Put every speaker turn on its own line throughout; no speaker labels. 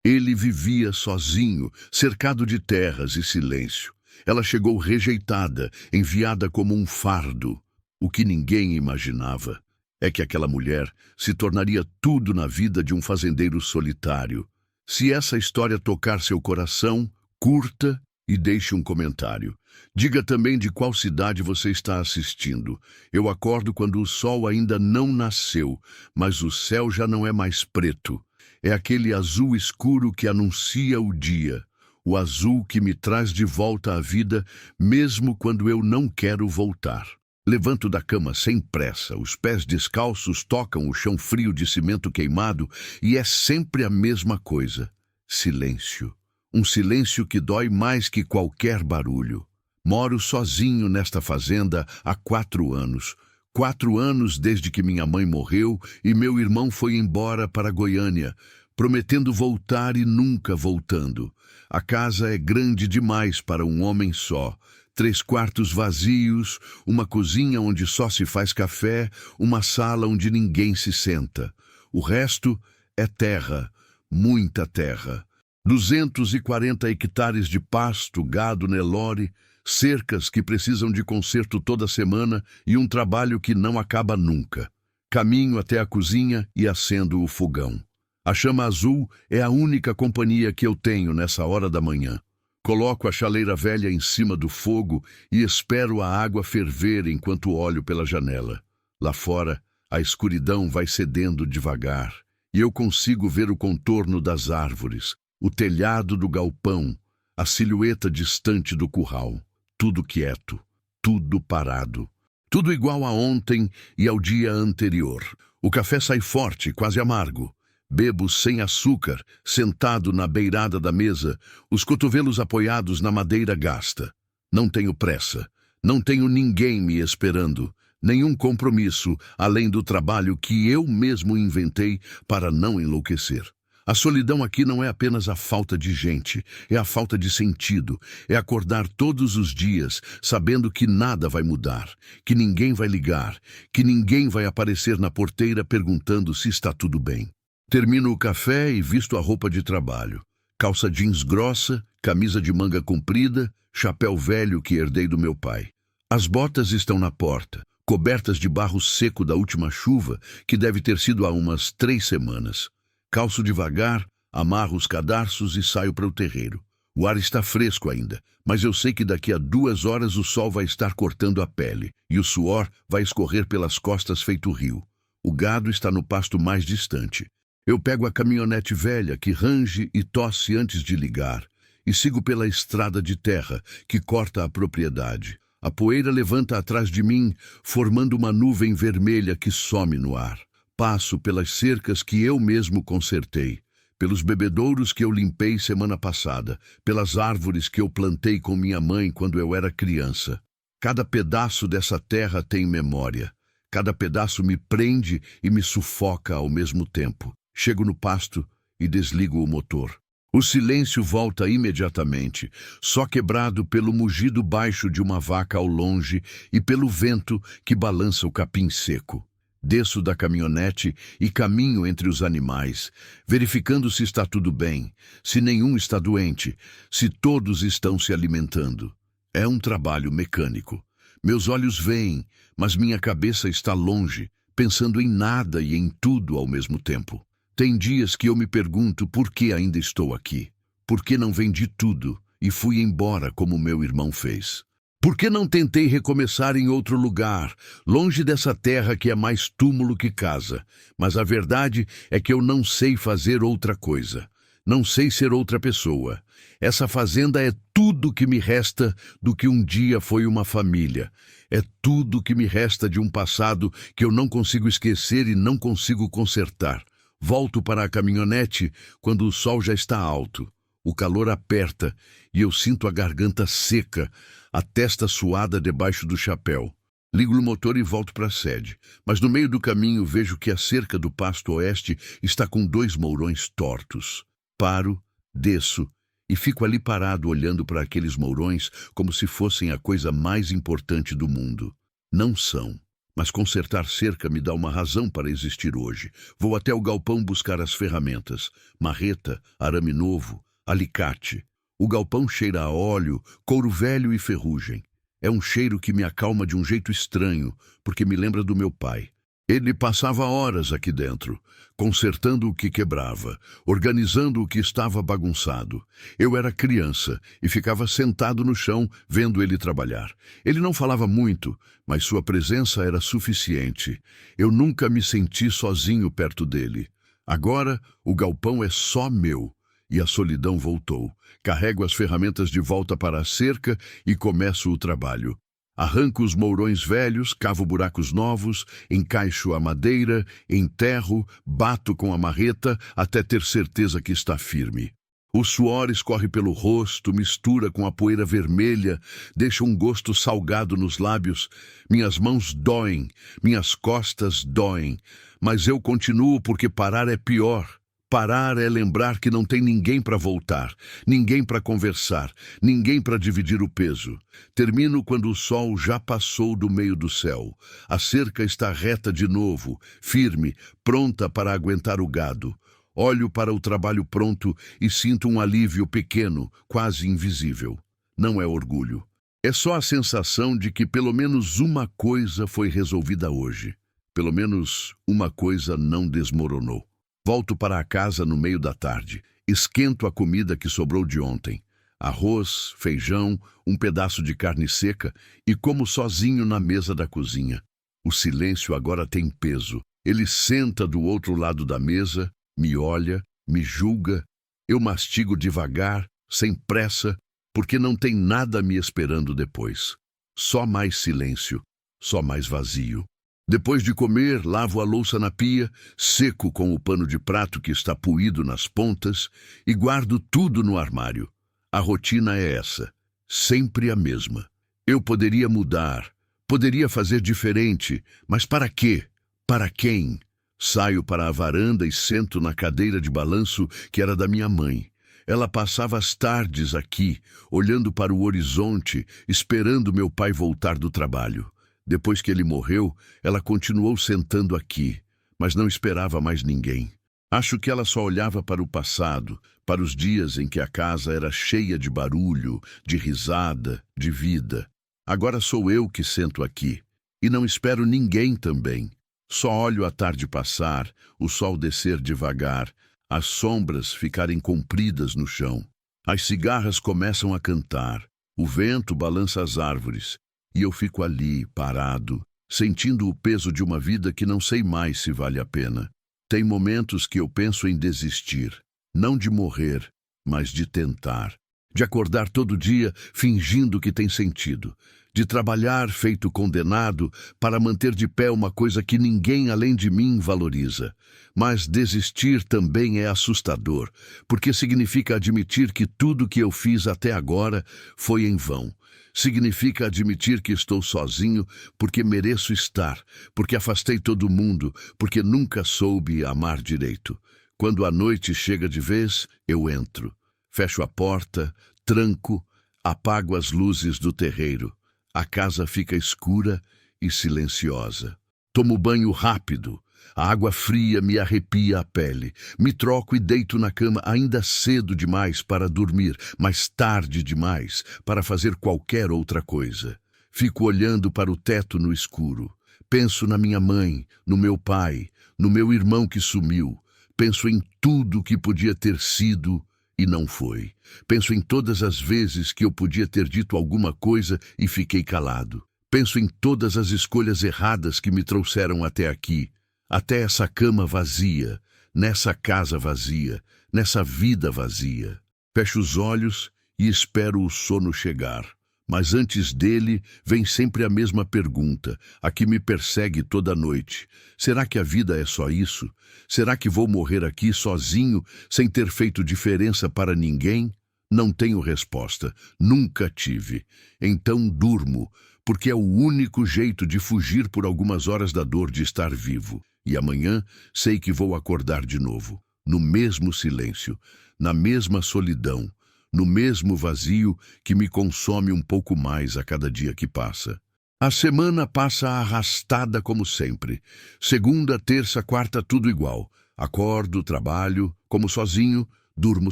Ele vivia sozinho, cercado de terras e silêncio. Ela chegou rejeitada, enviada como um fardo. O que ninguém imaginava é que aquela mulher se tornaria tudo na vida de um fazendeiro solitário. Se essa história tocar seu coração, curta e deixe um comentário. Diga também de qual cidade você está assistindo. Eu acordo quando o sol ainda não nasceu, mas o céu já não é mais preto. É aquele azul escuro que anuncia o dia. O azul que me traz de volta à vida, mesmo quando eu não quero voltar. Levanto da cama sem pressa, os pés descalços tocam o chão frio de cimento queimado e é sempre a mesma coisa. Silêncio. Um silêncio que dói mais que qualquer barulho. Moro sozinho nesta fazenda há 4 anos. 4 anos desde que minha mãe morreu e meu irmão foi embora para Goiânia, prometendo voltar e nunca voltando. A casa é grande demais para um homem só. 3 quartos vazios, uma cozinha onde só se faz café, uma sala onde ninguém se senta. O resto é terra, muita terra. 240 hectares de pasto, gado Nelore, cercas que precisam de conserto toda semana e um trabalho que não acaba nunca. Caminho até a cozinha e acendo o fogão. A chama azul é a única companhia que eu tenho nessa hora da manhã. Coloco a chaleira velha em cima do fogo e espero a água ferver enquanto olho pela janela. Lá fora, a escuridão vai cedendo devagar e eu consigo ver o contorno das árvores, o telhado do galpão, a silhueta distante do curral. Tudo quieto, tudo parado. Tudo igual a ontem e ao dia anterior. O café sai forte, quase amargo. Bebo sem açúcar, sentado na beirada da mesa, os cotovelos apoiados na madeira gasta. Não tenho pressa, não tenho ninguém me esperando, nenhum compromisso além do trabalho que eu mesmo inventei para não enlouquecer. A solidão aqui não é apenas a falta de gente, é a falta de sentido, é acordar todos os dias sabendo que nada vai mudar, que ninguém vai ligar, que ninguém vai aparecer na porteira perguntando se está tudo bem. Termino o café e visto a roupa de trabalho. Calça jeans grossa, camisa de manga comprida, chapéu velho que herdei do meu pai. As botas estão na porta, cobertas de barro seco da última chuva, que deve ter sido há umas 3 semanas. Calço devagar, amarro os cadarços e saio para o terreiro. O ar está fresco ainda, mas eu sei que daqui a 2 horas o sol vai estar cortando a pele e o suor vai escorrer pelas costas feito rio. O gado está no pasto mais distante. Eu pego a caminhonete velha que range e tosse antes de ligar e sigo pela estrada de terra que corta a propriedade. A poeira levanta atrás de mim, formando uma nuvem vermelha que some no ar. Passo pelas cercas que eu mesmo consertei, pelos bebedouros que eu limpei semana passada, pelas árvores que eu plantei com minha mãe quando eu era criança. Cada pedaço dessa terra tem memória. Cada pedaço me prende e me sufoca ao mesmo tempo. Chego no pasto e desligo o motor. O silêncio volta imediatamente, só quebrado pelo mugido baixo de uma vaca ao longe e pelo vento que balança o capim seco. Desço da caminhonete e caminho entre os animais, verificando se está tudo bem, se nenhum está doente, se todos estão se alimentando. É um trabalho mecânico. Meus olhos veem, mas minha cabeça está longe, pensando em nada e em tudo ao mesmo tempo. Tem dias que eu me pergunto por que ainda estou aqui. Por que não vendi tudo e fui embora como meu irmão fez? Por que não tentei recomeçar em outro lugar, longe dessa terra que é mais túmulo que casa? Mas a verdade é que eu não sei fazer outra coisa. Não sei ser outra pessoa. Essa fazenda é tudo que me resta do que um dia foi uma família. É tudo que me resta de um passado que eu não consigo esquecer e não consigo consertar. Volto para a caminhonete quando o sol já está alto. O calor aperta e eu sinto a garganta seca, a testa suada debaixo do chapéu. Ligo o motor e volto para a sede, mas no meio do caminho vejo que a cerca do pasto oeste está com 2 mourões tortos. Paro, desço e fico ali parado olhando para aqueles mourões como se fossem a coisa mais importante do mundo. Não são. Mas consertar cerca me dá uma razão para existir hoje. Vou até o galpão buscar as ferramentas: marreta, arame novo, alicate. O galpão cheira a óleo, couro velho e ferrugem. É um cheiro que me acalma de um jeito estranho, porque me lembra do meu pai. Ele passava horas aqui dentro, consertando o que quebrava, organizando o que estava bagunçado. Eu era criança e ficava sentado no chão vendo ele trabalhar. Ele não falava muito, mas sua presença era suficiente. Eu nunca me senti sozinho perto dele. Agora, o galpão é só meu. E a solidão voltou. Carrego as ferramentas de volta para a cerca e começo o trabalho. Arranco os mourões velhos, cavo buracos novos, encaixo a madeira, enterro, bato com a marreta até ter certeza que está firme. O suor escorre pelo rosto, mistura com a poeira vermelha, deixa um gosto salgado nos lábios. Minhas mãos doem, minhas costas doem, mas eu continuo porque parar é pior. Parar é lembrar que não tem ninguém para voltar, ninguém para conversar, ninguém para dividir o peso. Termino quando o sol já passou do meio do céu. A cerca está reta de novo, firme, pronta para aguentar o gado. Olho para o trabalho pronto e sinto um alívio pequeno, quase invisível. Não é orgulho. É só a sensação de que pelo menos uma coisa foi resolvida hoje. Pelo menos uma coisa não desmoronou. Volto para a casa no meio da tarde. Esquento a comida que sobrou de ontem. Arroz, feijão, um pedaço de carne seca e como sozinho na mesa da cozinha. O silêncio agora tem peso. Ele senta do outro lado da mesa, me olha, me julga. Eu mastigo devagar, sem pressa, porque não tem nada me esperando depois. Só mais silêncio, só mais vazio. Depois de comer, lavo a louça na pia, seco com o pano de prato que está poído nas pontas e guardo tudo no armário. A rotina é essa, sempre a mesma. Eu poderia mudar, poderia fazer diferente, mas para quê? Para quem? Saio para a varanda e sento na cadeira de balanço que era da minha mãe. Ela passava as tardes aqui, olhando para o horizonte, esperando meu pai voltar do trabalho. Depois que ele morreu, ela continuou sentando aqui, mas não esperava mais ninguém. Acho que ela só olhava para o passado, para os dias em que a casa era cheia de barulho, de risada, de vida. Agora sou eu que sento aqui, e não espero ninguém também. Só olho a tarde passar, o sol descer devagar, as sombras ficarem compridas no chão. As cigarras começam a cantar, o vento balança as árvores. E eu fico ali, parado, sentindo o peso de uma vida que não sei mais se vale a pena. Tem momentos que eu penso em desistir, não de morrer, mas de tentar. De acordar todo dia fingindo que tem sentido. De trabalhar feito condenado para manter de pé uma coisa que ninguém além de mim valoriza. Mas desistir também é assustador, porque significa admitir que tudo que eu fiz até agora foi em vão. Significa admitir que estou sozinho porque mereço estar, porque afastei todo mundo, porque nunca soube amar direito. Quando a noite chega de vez, eu entro. Fecho a porta, tranco, apago as luzes do terreiro. A casa fica escura e silenciosa. Tomo banho rápido. A água fria me arrepia a pele. Me troco e deito na cama ainda cedo demais para dormir, mas tarde demais para fazer qualquer outra coisa. Fico olhando para o teto no escuro. Penso na minha mãe, no meu pai, no meu irmão que sumiu. Penso em tudo que podia ter sido e não foi. Penso em todas as vezes que eu podia ter dito alguma coisa e fiquei calado. Penso em todas as escolhas erradas que me trouxeram até aqui. Até essa cama vazia, nessa casa vazia, nessa vida vazia. Fecho os olhos e espero o sono chegar. Mas antes dele, vem sempre a mesma pergunta, a que me persegue toda noite. Será que a vida é só isso? Será que vou morrer aqui sozinho, sem ter feito diferença para ninguém? Não tenho resposta, nunca tive. Então durmo, porque é o único jeito de fugir por algumas horas da dor de estar vivo. E amanhã sei que vou acordar de novo, no mesmo silêncio, na mesma solidão, no mesmo vazio que me consome um pouco mais a cada dia que passa. A semana passa arrastada como sempre. Segunda, terça, quarta, tudo igual. Acordo, trabalho, como sozinho, durmo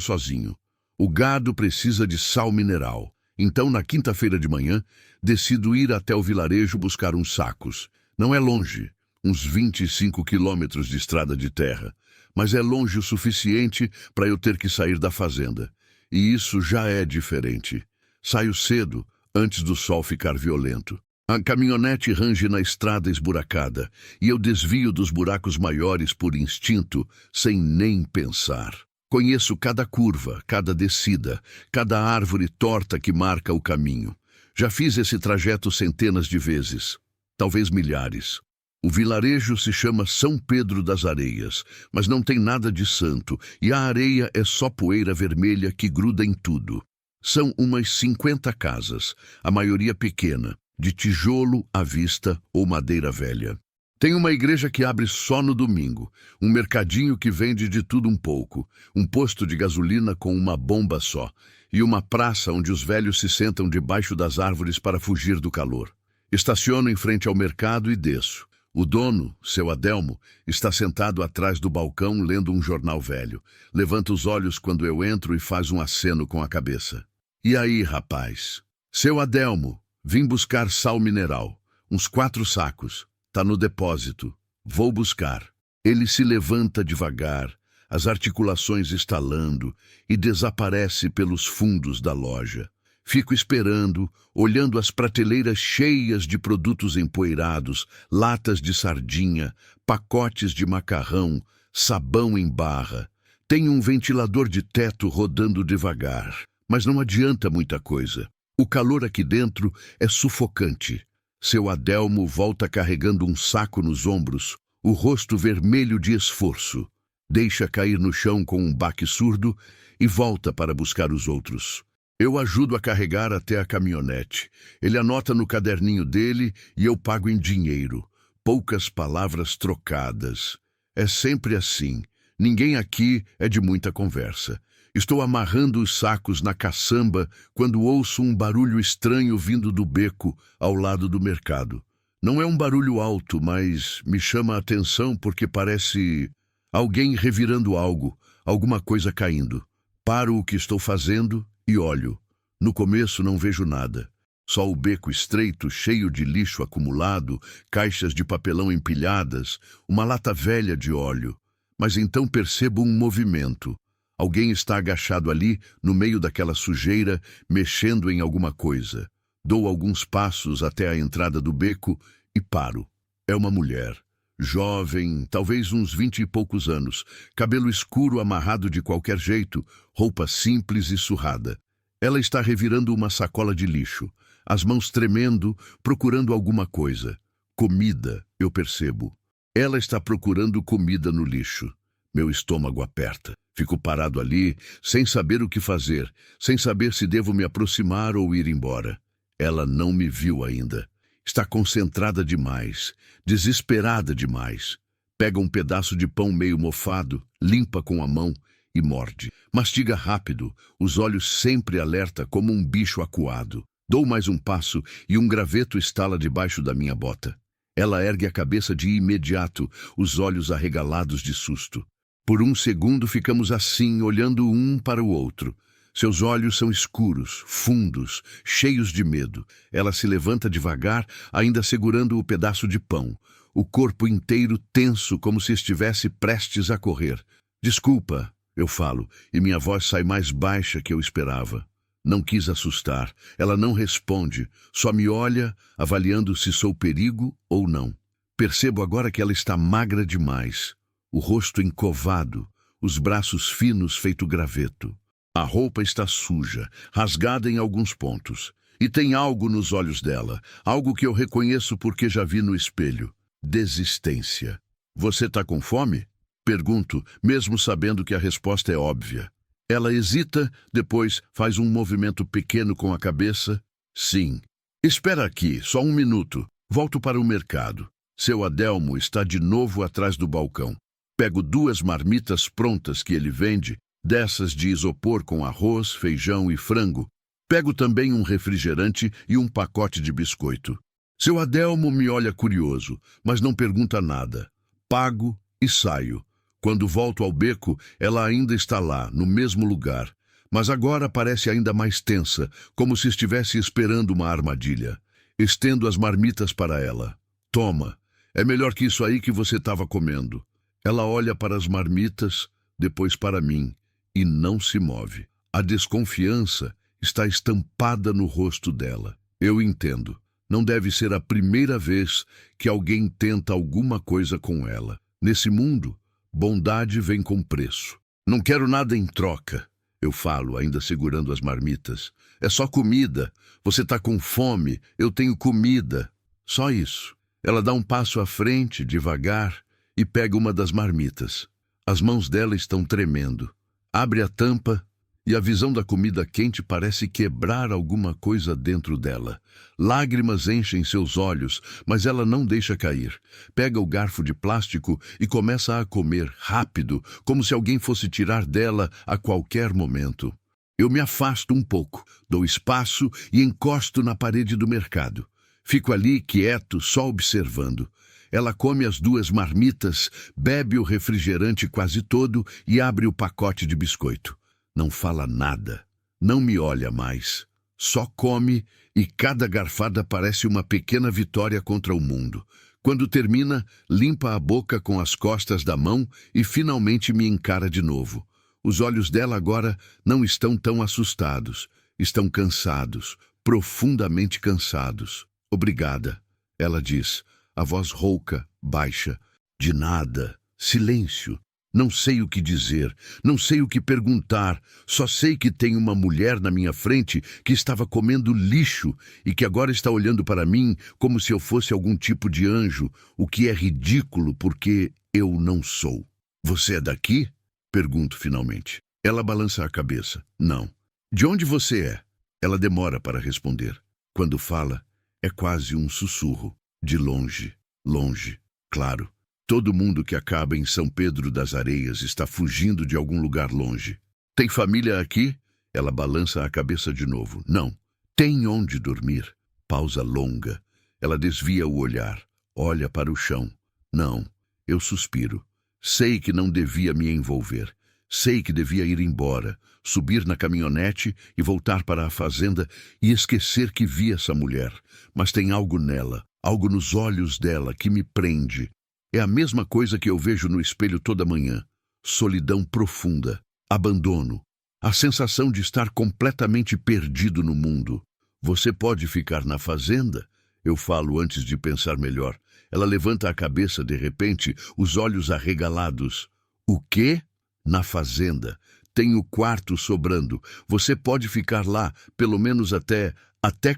sozinho. O gado precisa de sal mineral. Então, na quinta-feira de manhã, decido ir até o vilarejo buscar uns sacos. Não é longe, uns 25 quilômetros de estrada de terra, mas é longe o suficiente para eu ter que sair da fazenda. E isso já é diferente. Saio cedo, antes do sol ficar violento. A caminhonete range na estrada esburacada e eu desvio dos buracos maiores por instinto, sem nem pensar. Conheço cada curva, cada descida, cada árvore torta que marca o caminho. Já fiz esse trajeto centenas de vezes, talvez milhares. O vilarejo se chama São Pedro das Areias, mas não tem nada de santo e a areia é só poeira vermelha que gruda em tudo. São umas 50 casas, a maioria pequena, de tijolo à vista ou madeira velha. Tem uma igreja que abre só no domingo, um mercadinho que vende de tudo um pouco, um posto de gasolina com uma bomba só, e uma praça onde os velhos se sentam debaixo das árvores para fugir do calor. Estaciono em frente ao mercado e desço. O dono, seu Adelmo, está sentado atrás do balcão lendo um jornal velho. Levanta os olhos quando eu entro e faz um aceno com a cabeça. E aí, rapaz? Seu Adelmo, vim buscar sal mineral. Uns 4 sacos. Tá no depósito. Vou buscar. Ele se levanta devagar, as articulações estalando, e desaparece pelos fundos da loja. Fico esperando, olhando as prateleiras cheias de produtos empoeirados, latas de sardinha, pacotes de macarrão, sabão em barra. Tem um ventilador de teto rodando devagar, mas não adianta muita coisa. O calor aqui dentro é sufocante. Seu Adelmo volta carregando um saco nos ombros, o rosto vermelho de esforço. Deixa cair no chão com um baque surdo e volta para buscar os outros. Eu ajudo a carregar até a caminhonete. Ele anota no caderninho dele e eu pago em dinheiro. Poucas palavras trocadas. É sempre assim. Ninguém aqui é de muita conversa. Estou amarrando os sacos na caçamba quando ouço um barulho estranho vindo do beco ao lado do mercado. Não é um barulho alto, mas me chama a atenção porque parece alguém revirando algo, alguma coisa caindo. Paro o que estou fazendo e olho. No começo não vejo nada. Só o beco estreito, cheio de lixo acumulado, caixas de papelão empilhadas, uma lata velha de óleo. Mas então percebo um movimento. Alguém está agachado ali, no meio daquela sujeira, mexendo em alguma coisa. Dou alguns passos até a entrada do beco e paro. É uma mulher. Jovem, talvez uns 20 e poucos anos. Cabelo escuro amarrado de qualquer jeito, roupa simples e surrada. Ela está revirando uma sacola de lixo, as mãos tremendo, procurando alguma coisa. Comida, eu percebo. Ela está procurando comida no lixo. Meu estômago aperta. Fico parado ali, sem saber o que fazer, sem saber se devo me aproximar ou ir embora. Ela não me viu ainda. Está concentrada demais, desesperada demais. Pega um pedaço de pão meio mofado, limpa com a mão e morde. Mastiga rápido, os olhos sempre alerta como um bicho acuado. Dou mais um passo e um graveto estala debaixo da minha bota. Ela ergue a cabeça de imediato, os olhos arregalados de susto. Por um segundo ficamos assim, olhando um para o outro. Seus olhos são escuros, fundos, cheios de medo. Ela se levanta devagar, ainda segurando o pedaço de pão. O corpo inteiro tenso, como se estivesse prestes a correr. Desculpa, eu falo, e minha voz sai mais baixa que eu esperava. Não quis assustar. Ela não responde, só me olha, avaliando se sou perigo ou não. Percebo agora que ela está magra demais. O rosto encovado, os braços finos feito graveto. A roupa está suja, rasgada em alguns pontos. E tem algo nos olhos dela, algo que eu reconheço porque já vi no espelho. Desistência. Você tá com fome? Pergunto, mesmo sabendo que a resposta é óbvia. Ela hesita, depois faz um movimento pequeno com a cabeça. Sim. Espera aqui, só um minuto. Volto para o mercado. Seu Adelmo está de novo atrás do balcão. Pego 2 marmitas prontas que ele vende, dessas de isopor com arroz, feijão e frango. Pego também um refrigerante e um pacote de biscoito. Seu Adelmo me olha curioso, mas não pergunta nada. Pago e saio. Quando volto ao beco, ela ainda está lá, no mesmo lugar. Mas agora parece ainda mais tensa, como se estivesse esperando uma armadilha. Estendo as marmitas para ela. Toma, é melhor que isso aí que você estava comendo. Ela olha para as marmitas, depois para mim, e não se move. A desconfiança está estampada no rosto dela. Eu entendo. Não deve ser a primeira vez que alguém tenta alguma coisa com ela. Nesse mundo, bondade vem com preço. Não quero nada em troca, eu falo, ainda segurando as marmitas. É só comida. Você está com fome, eu tenho comida. Só isso. Ela dá um passo à frente, devagar, e pega uma das marmitas. As mãos dela estão tremendo. Abre a tampa e a visão da comida quente parece quebrar alguma coisa dentro dela. Lágrimas enchem seus olhos, mas ela não deixa cair. Pega o garfo de plástico e começa a comer rápido, como se alguém fosse tirar dela a qualquer momento. Eu me afasto um pouco, dou espaço e encosto na parede do mercado. Fico ali quieto, só observando. Ela come as 2 marmitas, bebe o refrigerante quase todo e abre o pacote de biscoito. Não fala nada, não me olha mais. Só come e cada garfada parece uma pequena vitória contra o mundo. Quando termina, limpa a boca com as costas da mão e finalmente me encara de novo. Os olhos dela agora não estão tão assustados. Estão cansados, profundamente cansados. Obrigada, ela diz, a voz rouca, baixa. De nada. Silêncio. Não sei o que dizer, não sei o que perguntar, só sei que tem uma mulher na minha frente que estava comendo lixo e que agora está olhando para mim como se eu fosse algum tipo de anjo, o que é ridículo porque eu não sou. Você é daqui? Pergunto finalmente. Ela balança a cabeça. Não. De onde você é? Ela demora para responder. Quando fala, é quase um sussurro. De longe, longe, claro. Todo mundo que acaba em São Pedro das Areias está fugindo de algum lugar longe. Tem família aqui? Ela balança a cabeça de novo. Não. Tem onde dormir? Pausa longa. Ela desvia o olhar. Olha para o chão. Não. Eu suspiro. Sei que não devia me envolver. Sei que devia ir embora, subir na caminhonete e voltar para a fazenda e esquecer que vi essa mulher. Mas tem algo nela, algo nos olhos dela que me prende. É a mesma coisa que eu vejo no espelho toda manhã. Solidão profunda, abandono, a sensação de estar completamente perdido no mundo. Você pode ficar na fazenda? Eu falo antes de pensar melhor. Ela levanta a cabeça de repente, os olhos arregalados. O quê? Na fazenda. Tenho quarto sobrando. Você pode ficar lá, pelo menos até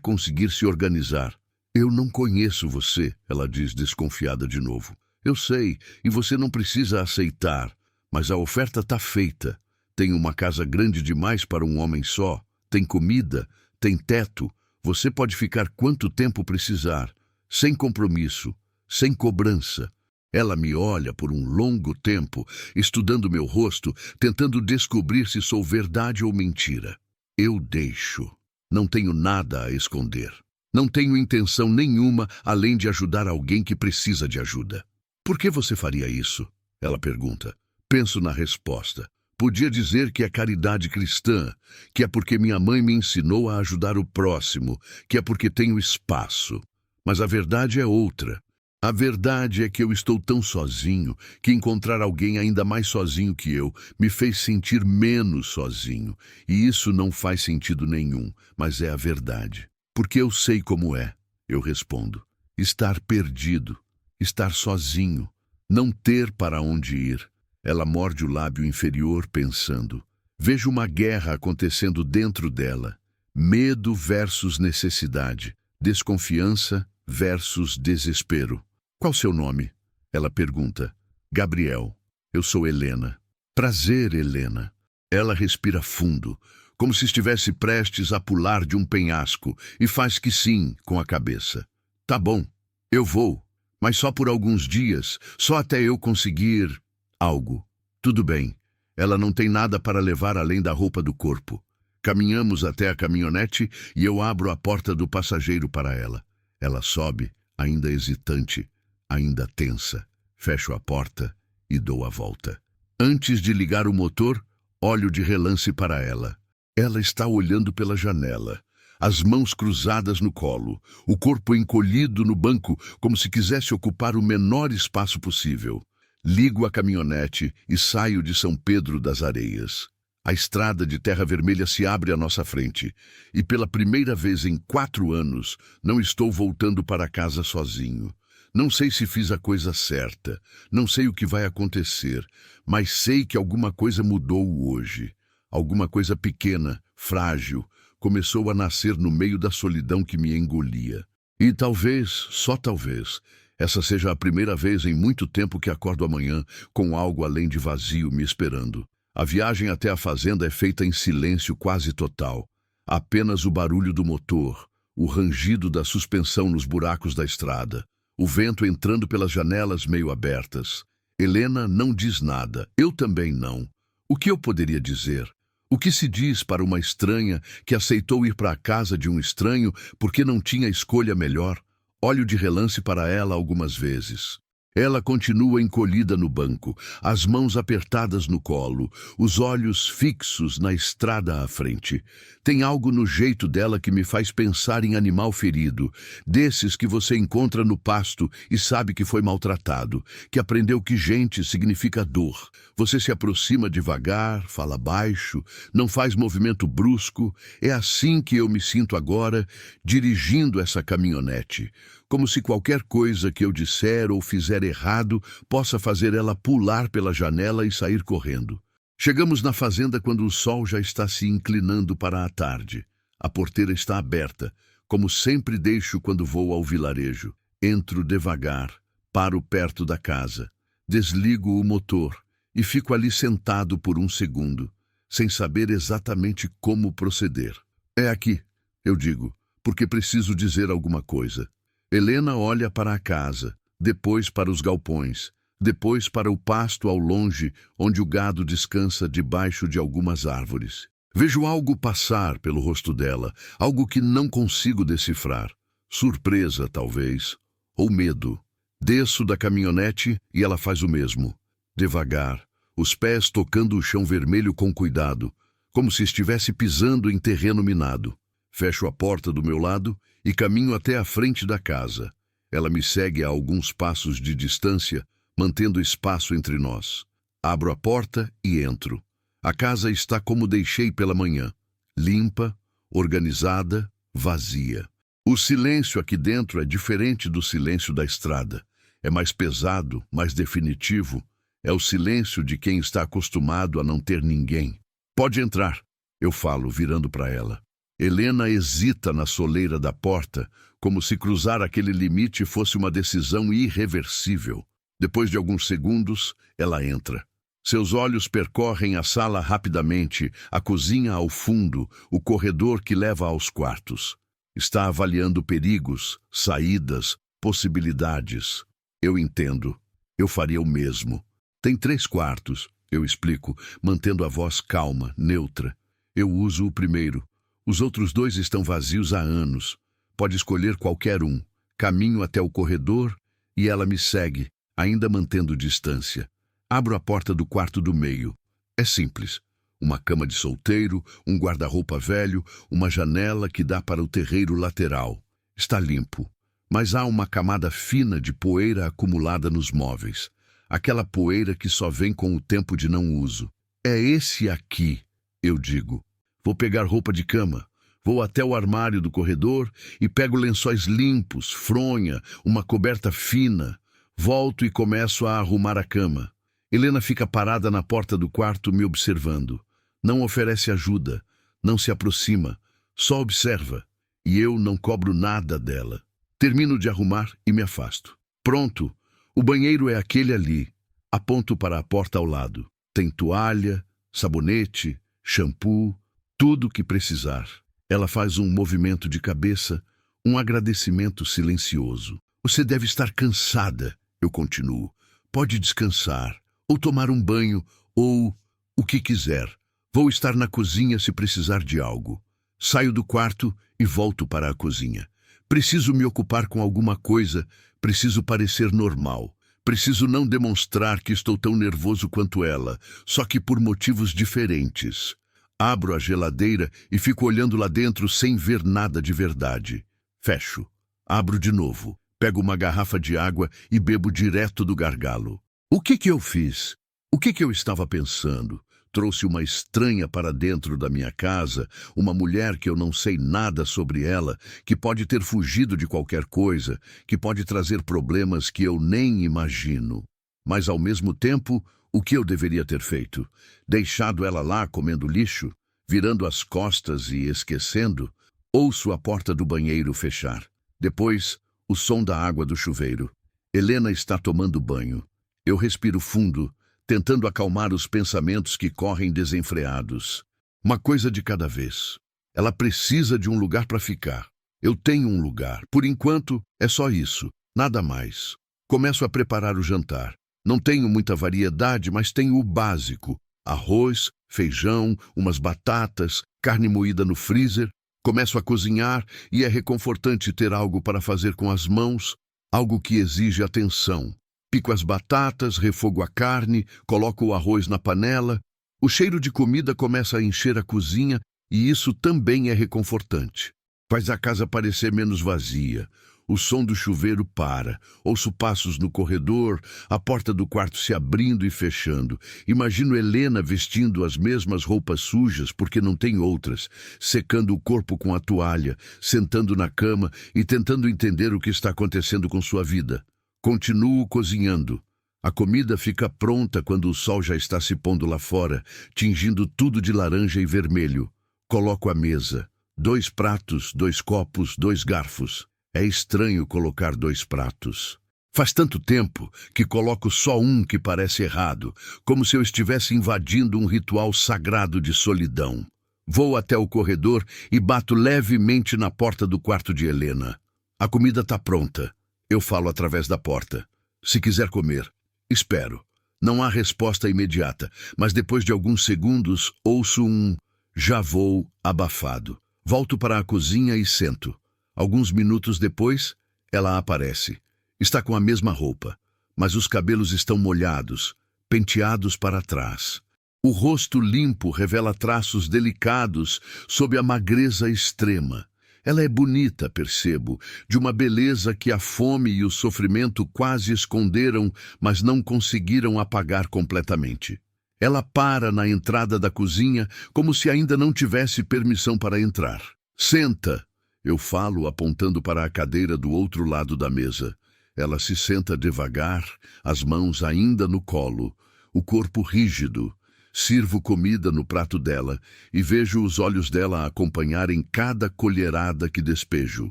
conseguir se organizar. Eu não conheço você, ela diz desconfiada de novo. Eu sei, e você não precisa aceitar, mas a oferta está feita. Tem uma casa grande demais para um homem só, tem comida, tem teto. Você pode ficar quanto tempo precisar, sem compromisso, sem cobrança. Ela me olha por um longo tempo, estudando meu rosto, tentando descobrir se sou verdade ou mentira. Eu deixo. Não tenho nada a esconder. Não tenho intenção nenhuma além de ajudar alguém que precisa de ajuda. Por que você faria isso? Ela pergunta. Penso na resposta. Podia dizer que é caridade cristã, que é porque minha mãe me ensinou a ajudar o próximo, que é porque tenho espaço. Mas a verdade é outra. A verdade é que eu estou tão sozinho que encontrar alguém ainda mais sozinho que eu me fez sentir menos sozinho. E isso não faz sentido nenhum, mas é a verdade. Porque eu sei como é, eu respondo. Estar perdido. Estar sozinho, não ter para onde ir. Ela morde o lábio inferior, pensando. Vejo uma guerra acontecendo dentro dela. Medo versus necessidade. Desconfiança versus desespero. Qual seu nome? Ela pergunta. Gabriel. Eu sou Helena. Prazer, Helena. Ela respira fundo, como se estivesse prestes a pular de um penhasco, e faz que sim com a cabeça. Tá bom, eu vou. Mas só por alguns dias, só até eu conseguir algo. Tudo bem, ela não tem nada para levar além da roupa do corpo. Caminhamos até a caminhonete e eu abro a porta do passageiro para ela. Ela sobe, ainda hesitante, ainda tensa. Fecho a porta e dou a volta. Antes de ligar o motor, olho de relance para ela. Ela está olhando pela janela, as mãos cruzadas no colo, o corpo encolhido no banco, como se quisesse ocupar o menor espaço possível. Ligo a caminhonete e saio de São Pedro das Areias. A estrada de terra vermelha se abre à nossa frente, e pela primeira vez em 4 anos, não estou voltando para casa sozinho. Não sei se fiz a coisa certa, não sei o que vai acontecer, mas sei que alguma coisa mudou hoje. Alguma coisa pequena, frágil, começou a nascer no meio da solidão que me engolia. E talvez, só talvez, essa seja a primeira vez em muito tempo que acordo amanhã com algo além de vazio me esperando. A viagem até a fazenda é feita em silêncio quase total. Apenas o barulho do motor, o rangido da suspensão nos buracos da estrada, o vento entrando pelas janelas meio abertas. Helena não diz nada, eu também não. O que eu poderia dizer? O que se diz para uma estranha que aceitou ir para a casa de um estranho porque não tinha escolha melhor? Olho de relance para ela algumas vezes. Ela continua encolhida no banco, as mãos apertadas no colo, os olhos fixos na estrada à frente. Tem algo no jeito dela que me faz pensar em animal ferido, desses que você encontra no pasto e sabe que foi maltratado, que aprendeu que gente significa dor. Você se aproxima devagar, fala baixo, não faz movimento brusco. É assim que eu me sinto agora, dirigindo essa caminhonete. Como se qualquer coisa que eu disser ou fizer errado possa fazer ela pular pela janela e sair correndo. Chegamos na fazenda quando o sol já está se inclinando para a tarde. A porteira está aberta, como sempre deixo quando vou ao vilarejo. Entro devagar, paro perto da casa, desligo o motor e fico ali sentado por um segundo, sem saber exatamente como proceder. É aqui, eu digo, porque preciso dizer alguma coisa. Helena olha para a casa, depois para os galpões, depois para o pasto ao longe, onde o gado descansa debaixo de algumas árvores. Vejo algo passar pelo rosto dela, algo que não consigo decifrar. Surpresa, talvez, ou medo. Desço da caminhonete e ela faz o mesmo. Devagar, os pés tocando o chão vermelho com cuidado, como se estivesse pisando em terreno minado. Fecho a porta do meu lado e caminho até a frente da casa. Ela me segue a alguns passos de distância, mantendo espaço entre nós. Abro a porta e entro. A casa está como deixei pela manhã, limpa, organizada, vazia. O silêncio aqui dentro é diferente do silêncio da estrada. É mais pesado, mais definitivo. É o silêncio de quem está acostumado a não ter ninguém. Pode entrar, eu falo, virando para ela. Helena hesita na soleira da porta, como se cruzar aquele limite fosse uma decisão irreversível. Depois de alguns segundos, ela entra. Seus olhos percorrem a sala rapidamente, a cozinha ao fundo, o corredor que leva aos quartos. Está avaliando perigos, saídas, possibilidades. Eu entendo. Eu faria o mesmo. Tem 3 quartos, eu explico, mantendo a voz calma, neutra. Eu uso o primeiro. Os outros 2 estão vazios há anos. Pode escolher qualquer um. Caminho até o corredor e ela me segue, ainda mantendo distância. Abro a porta do quarto do meio. É simples. Uma cama de solteiro, um guarda-roupa velho, uma janela que dá para o terreiro lateral. Está limpo, mas há uma camada fina de poeira acumulada nos móveis. Aquela poeira que só vem com o tempo de não uso. É esse aqui, eu digo. Vou pegar roupa de cama. Vou até o armário do corredor e pego lençóis limpos, fronha, uma coberta fina. Volto e começo a arrumar a cama. Helena fica parada na porta do quarto me observando. Não oferece ajuda, não se aproxima, só observa. E eu não cobro nada dela. Termino de arrumar e me afasto. Pronto, o banheiro é aquele ali. Aponto para a porta ao lado. Tem toalha, sabonete, shampoo, tudo o que precisar. Ela faz um movimento de cabeça, um agradecimento silencioso. Você deve estar cansada, eu continuo. Pode descansar, ou tomar um banho, ou o que quiser. Vou estar na cozinha se precisar de algo. Saio do quarto e volto para a cozinha. Preciso me ocupar com alguma coisa, preciso parecer normal. Preciso não demonstrar que estou tão nervoso quanto ela, só que por motivos diferentes. Abro a geladeira e fico olhando lá dentro sem ver nada de verdade. Fecho. Abro de novo. Pego uma garrafa de água e bebo direto do gargalo. O que eu fiz? O que eu estava pensando? Trouxe uma estranha para dentro da minha casa, uma mulher que eu não sei nada sobre ela, que pode ter fugido de qualquer coisa, que pode trazer problemas que eu nem imagino. Mas, ao mesmo tempo, o que eu deveria ter feito? Deixado ela lá comendo lixo? Virando as costas e esquecendo? Ouço a porta do banheiro fechar. Depois, o som da água do chuveiro. Helena está tomando banho. Eu respiro fundo, tentando acalmar os pensamentos que correm desenfreados. Uma coisa de cada vez. Ela precisa de um lugar para ficar. Eu tenho um lugar. Por enquanto, é só isso. Nada mais. Começo a preparar o jantar. Não tenho muita variedade, mas tenho o básico. Arroz, feijão, umas batatas, carne moída no freezer. Começo a cozinhar e é reconfortante ter algo para fazer com as mãos, algo que exige atenção. Pico as batatas, refogo a carne, coloco o arroz na panela. O cheiro de comida começa a encher a cozinha e isso também é reconfortante. Faz a casa parecer menos vazia. O som do chuveiro para. Ouço passos no corredor, a porta do quarto se abrindo e fechando. Imagino Helena vestindo as mesmas roupas sujas, porque não tem outras, secando o corpo com a toalha, sentando na cama e tentando entender o que está acontecendo com sua vida. Continuo cozinhando. A comida fica pronta quando o sol já está se pondo lá fora, tingindo tudo de laranja e vermelho. Coloco a mesa. 2 pratos, 2 copos, 2 garfos. É estranho colocar 2 pratos. Faz tanto tempo que coloco só um que parece errado, como se eu estivesse invadindo um ritual sagrado de solidão. Vou até o corredor e bato levemente na porta do quarto de Helena. A comida está pronta. Eu falo através da porta. Se quiser comer, espero. Não há resposta imediata, mas depois de alguns segundos ouço um "já vou" abafado. Volto para a cozinha e sento. Alguns minutos depois, ela aparece. Está com a mesma roupa, mas os cabelos estão molhados, penteados para trás. O rosto limpo revela traços delicados sob a magreza extrema. Ela é bonita, percebo, de uma beleza que a fome e o sofrimento quase esconderam, mas não conseguiram apagar completamente. Ela para na entrada da cozinha como se ainda não tivesse permissão para entrar. Senta! Eu falo apontando para a cadeira do outro lado da mesa. Ela se senta devagar, as mãos ainda no colo, o corpo rígido. Sirvo comida no prato dela e vejo os olhos dela acompanharem cada colherada que despejo.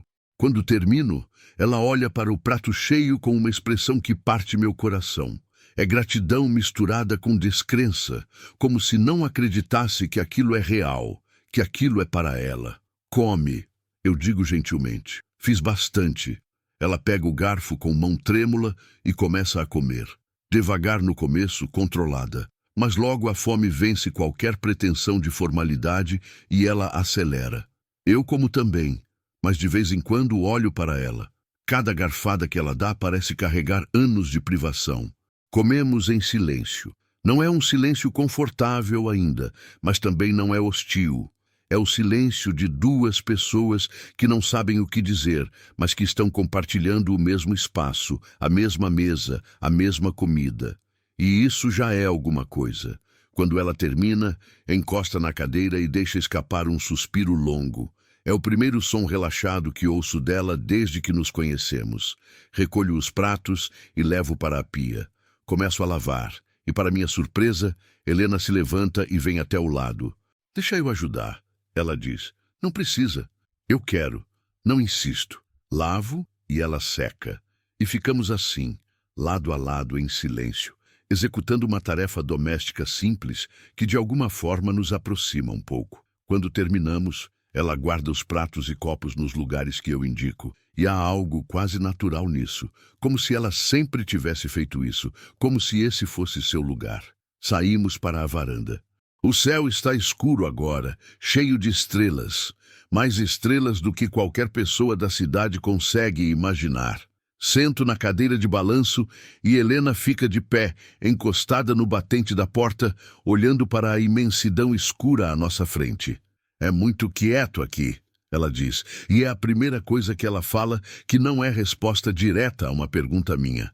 Quando termino, ela olha para o prato cheio com uma expressão que parte meu coração. É gratidão misturada com descrença, como se não acreditasse que aquilo é real, que aquilo é para ela. Come, eu digo gentilmente. Fiz bastante. Ela pega o garfo com mão trêmula e começa a comer. Devagar no começo, controlada. Mas logo a fome vence qualquer pretensão de formalidade e ela acelera. Eu como também, mas de vez em quando olho para ela. Cada garfada que ela dá parece carregar anos de privação. Comemos em silêncio. Não é um silêncio confortável ainda, mas também não é hostil. É o silêncio de 2 pessoas que não sabem o que dizer, mas que estão compartilhando o mesmo espaço, a mesma mesa, a mesma comida. E isso já é alguma coisa. Quando ela termina, encosta na cadeira e deixa escapar um suspiro longo. É o primeiro som relaxado que ouço dela desde que nos conhecemos. Recolho os pratos e levo para a pia. Começo a lavar, e para minha surpresa, Helena se levanta e vem até o lado. "Deixa eu ajudar", ela diz. "Não precisa. Eu quero. Não insisto." Lavo e ela seca. E ficamos assim, lado a lado em silêncio, executando uma tarefa doméstica simples que de alguma forma nos aproxima um pouco. Quando terminamos, ela guarda os pratos e copos nos lugares que eu indico, e há algo quase natural nisso, como se ela sempre tivesse feito isso, como se esse fosse seu lugar. Saímos para a varanda. O céu está escuro agora, cheio de estrelas. mais estrelas do que qualquer pessoa da cidade consegue imaginar. Sento na cadeira de balanço e Helena fica de pé, encostada no batente da porta, olhando para a imensidão escura à nossa frente. É muito quieto aqui, ela diz, e é a primeira coisa que ela fala que não é resposta direta a uma pergunta minha.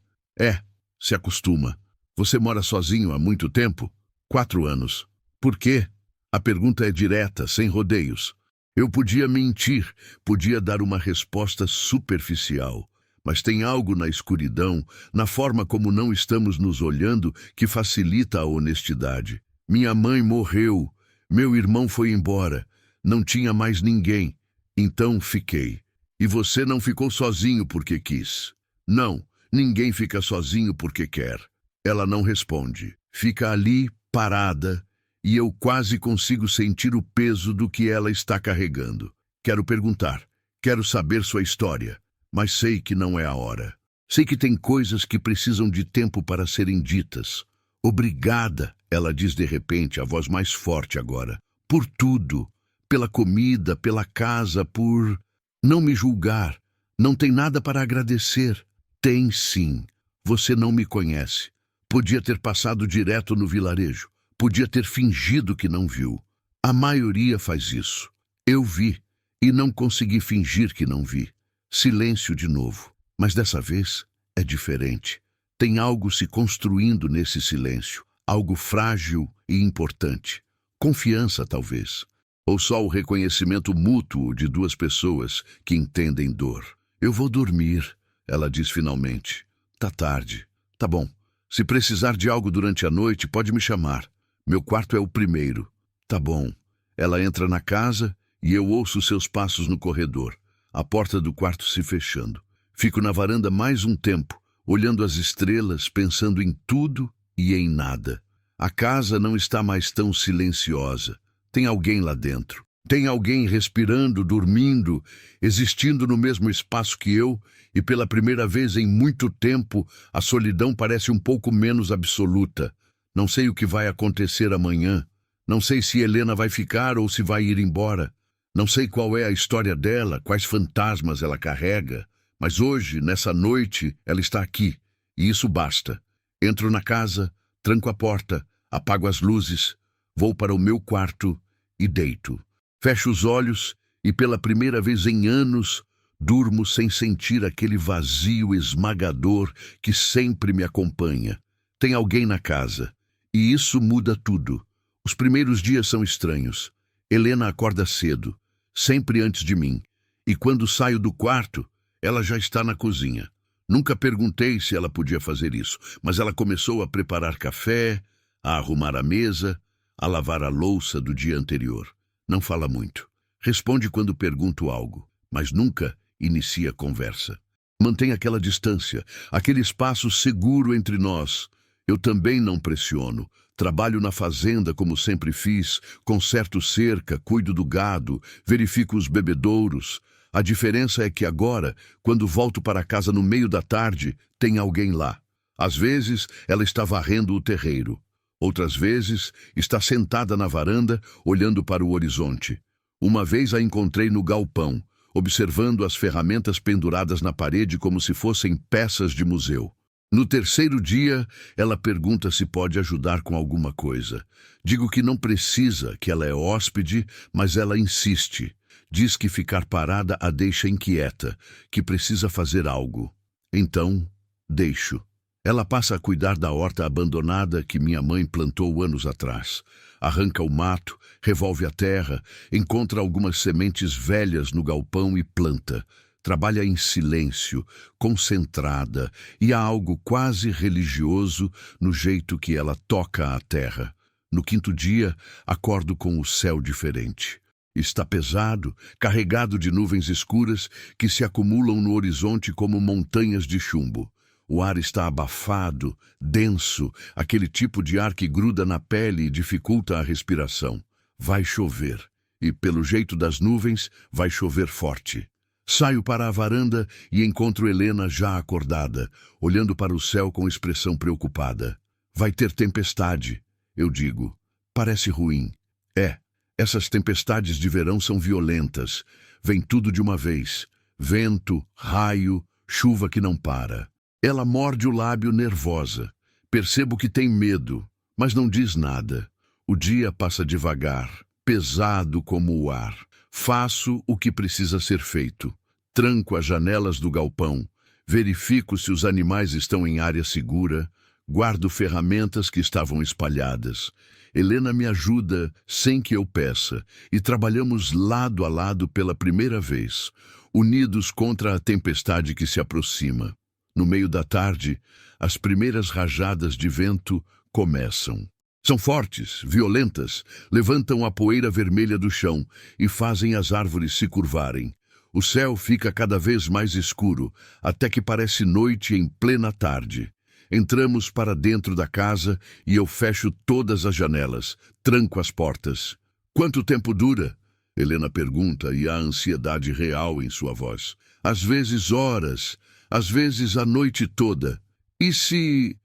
Se acostuma. Você mora sozinho há muito tempo? 4 anos. Por quê? A pergunta é direta, sem rodeios. Eu podia mentir, podia dar uma resposta superficial. Mas tem algo na escuridão, na forma como não estamos nos olhando, que facilita a honestidade. Minha mãe morreu, meu irmão foi embora, não tinha mais ninguém. Então fiquei. E você não ficou sozinho porque quis. Não, ninguém fica sozinho porque quer. Ela não responde. Fica ali, parada, e eu quase consigo sentir o peso do que ela está carregando. Quero perguntar, quero saber sua história. Mas sei que não é a hora. Sei que tem coisas que precisam de tempo para serem ditas. Obrigada, ela diz de repente, a voz mais forte agora. Por tudo. Pela comida, pela casa, por não me julgar. Não tem nada para agradecer. Tem sim. Você não me conhece. Podia ter passado direto no vilarejo. Podia ter fingido que não viu. A maioria faz isso. Eu vi e não consegui fingir que não vi. Silêncio de novo, mas dessa vez é diferente. Tem algo se construindo nesse silêncio, algo frágil e importante. Confiança, talvez. Ou só o reconhecimento mútuo de 2 pessoas que entendem dor. Eu vou dormir, ela diz finalmente. Tá tarde. Tá bom. Se precisar de algo durante a noite, pode me chamar. Meu quarto é o primeiro. Tá bom. Ela entra na casa e eu ouço seus passos no corredor. A porta do quarto se fechando. Fico na varanda mais um tempo, olhando as estrelas, pensando em tudo e em nada. A casa não está mais tão silenciosa. Tem alguém lá dentro. Tem alguém respirando, dormindo, existindo no mesmo espaço que eu, e pela primeira vez em muito tempo, a solidão parece um pouco menos absoluta. Não sei o que vai acontecer amanhã. Não sei se Helena vai ficar ou se vai ir embora. Não sei qual é a história dela, quais fantasmas ela carrega, mas hoje, nessa noite, ela está aqui, e isso basta. Entro na casa, tranco a porta, apago as luzes, vou para o meu quarto e deito. Fecho os olhos e, pela primeira vez em anos, durmo sem sentir aquele vazio esmagador que sempre me acompanha. Tem alguém na casa, e isso muda tudo. Os primeiros dias são estranhos. Helena acorda cedo, sempre antes de mim, e quando saio do quarto, ela já está na cozinha. Nunca perguntei se ela podia fazer isso, mas ela começou a preparar café, a arrumar a mesa, a lavar a louça do dia anterior. Não fala muito. Responde quando pergunto algo, mas nunca inicia conversa. Mantém aquela distância, aquele espaço seguro entre nós. Eu também não pressiono. Trabalho na fazenda como sempre fiz, conserto cerca, cuido do gado, verifico os bebedouros. A diferença é que agora, quando volto para casa no meio da tarde, tem alguém lá. Às vezes, ela está varrendo o terreiro. Outras vezes, está sentada na varanda, olhando para o horizonte. Uma vez a encontrei no galpão, observando as ferramentas penduradas na parede como se fossem peças de museu. No terceiro dia, ela pergunta se pode ajudar com alguma coisa. Digo que não precisa, que ela é hóspede, mas ela insiste. Diz que ficar parada a deixa inquieta, que precisa fazer algo. Então, deixo. Ela passa a cuidar da horta abandonada que minha mãe plantou anos atrás. Arranca o mato, revolve a terra, encontra algumas sementes velhas no galpão e planta. Trabalha em silêncio, concentrada, e há algo quase religioso no jeito que ela toca a terra. No quinto dia, acordo com o céu diferente. Está pesado, carregado de nuvens escuras que se acumulam no horizonte como montanhas de chumbo. O ar está abafado, denso, aquele tipo de ar que gruda na pele e dificulta a respiração. Vai chover, e pelo jeito das nuvens, vai chover forte. Saio para a varanda e encontro Helena já acordada, olhando para o céu com expressão preocupada. Vai ter tempestade, eu digo. Parece ruim. É Essas tempestades de verão são violentas. Vem tudo de uma vez. Vento, raio, chuva que não para. Ela morde o lábio nervosa. Percebo que tem medo, mas não diz nada. O dia passa devagar, pesado como o ar. Faço o que precisa ser feito. Tranco as janelas do galpão. Verifico se os animais estão em área segura. Guardo ferramentas que estavam espalhadas. Helena me ajuda sem que eu peça, e trabalhamos lado a lado pela primeira vez, unidos contra a tempestade que se aproxima. No meio da tarde, as primeiras rajadas de vento começam. São fortes, violentas, levantam a poeira vermelha do chão e fazem as árvores se curvarem. O céu fica cada vez mais escuro, até que parece noite em plena tarde. Entramos para dentro da casa e eu fecho todas as janelas, tranco as portas. Quanto tempo dura? Helena pergunta e há ansiedade real em sua voz. Às vezes horas, às vezes a noite toda. E se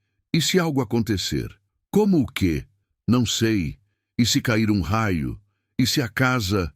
algo acontecer? Como o quê? Não sei. E se cair um raio? E se a casa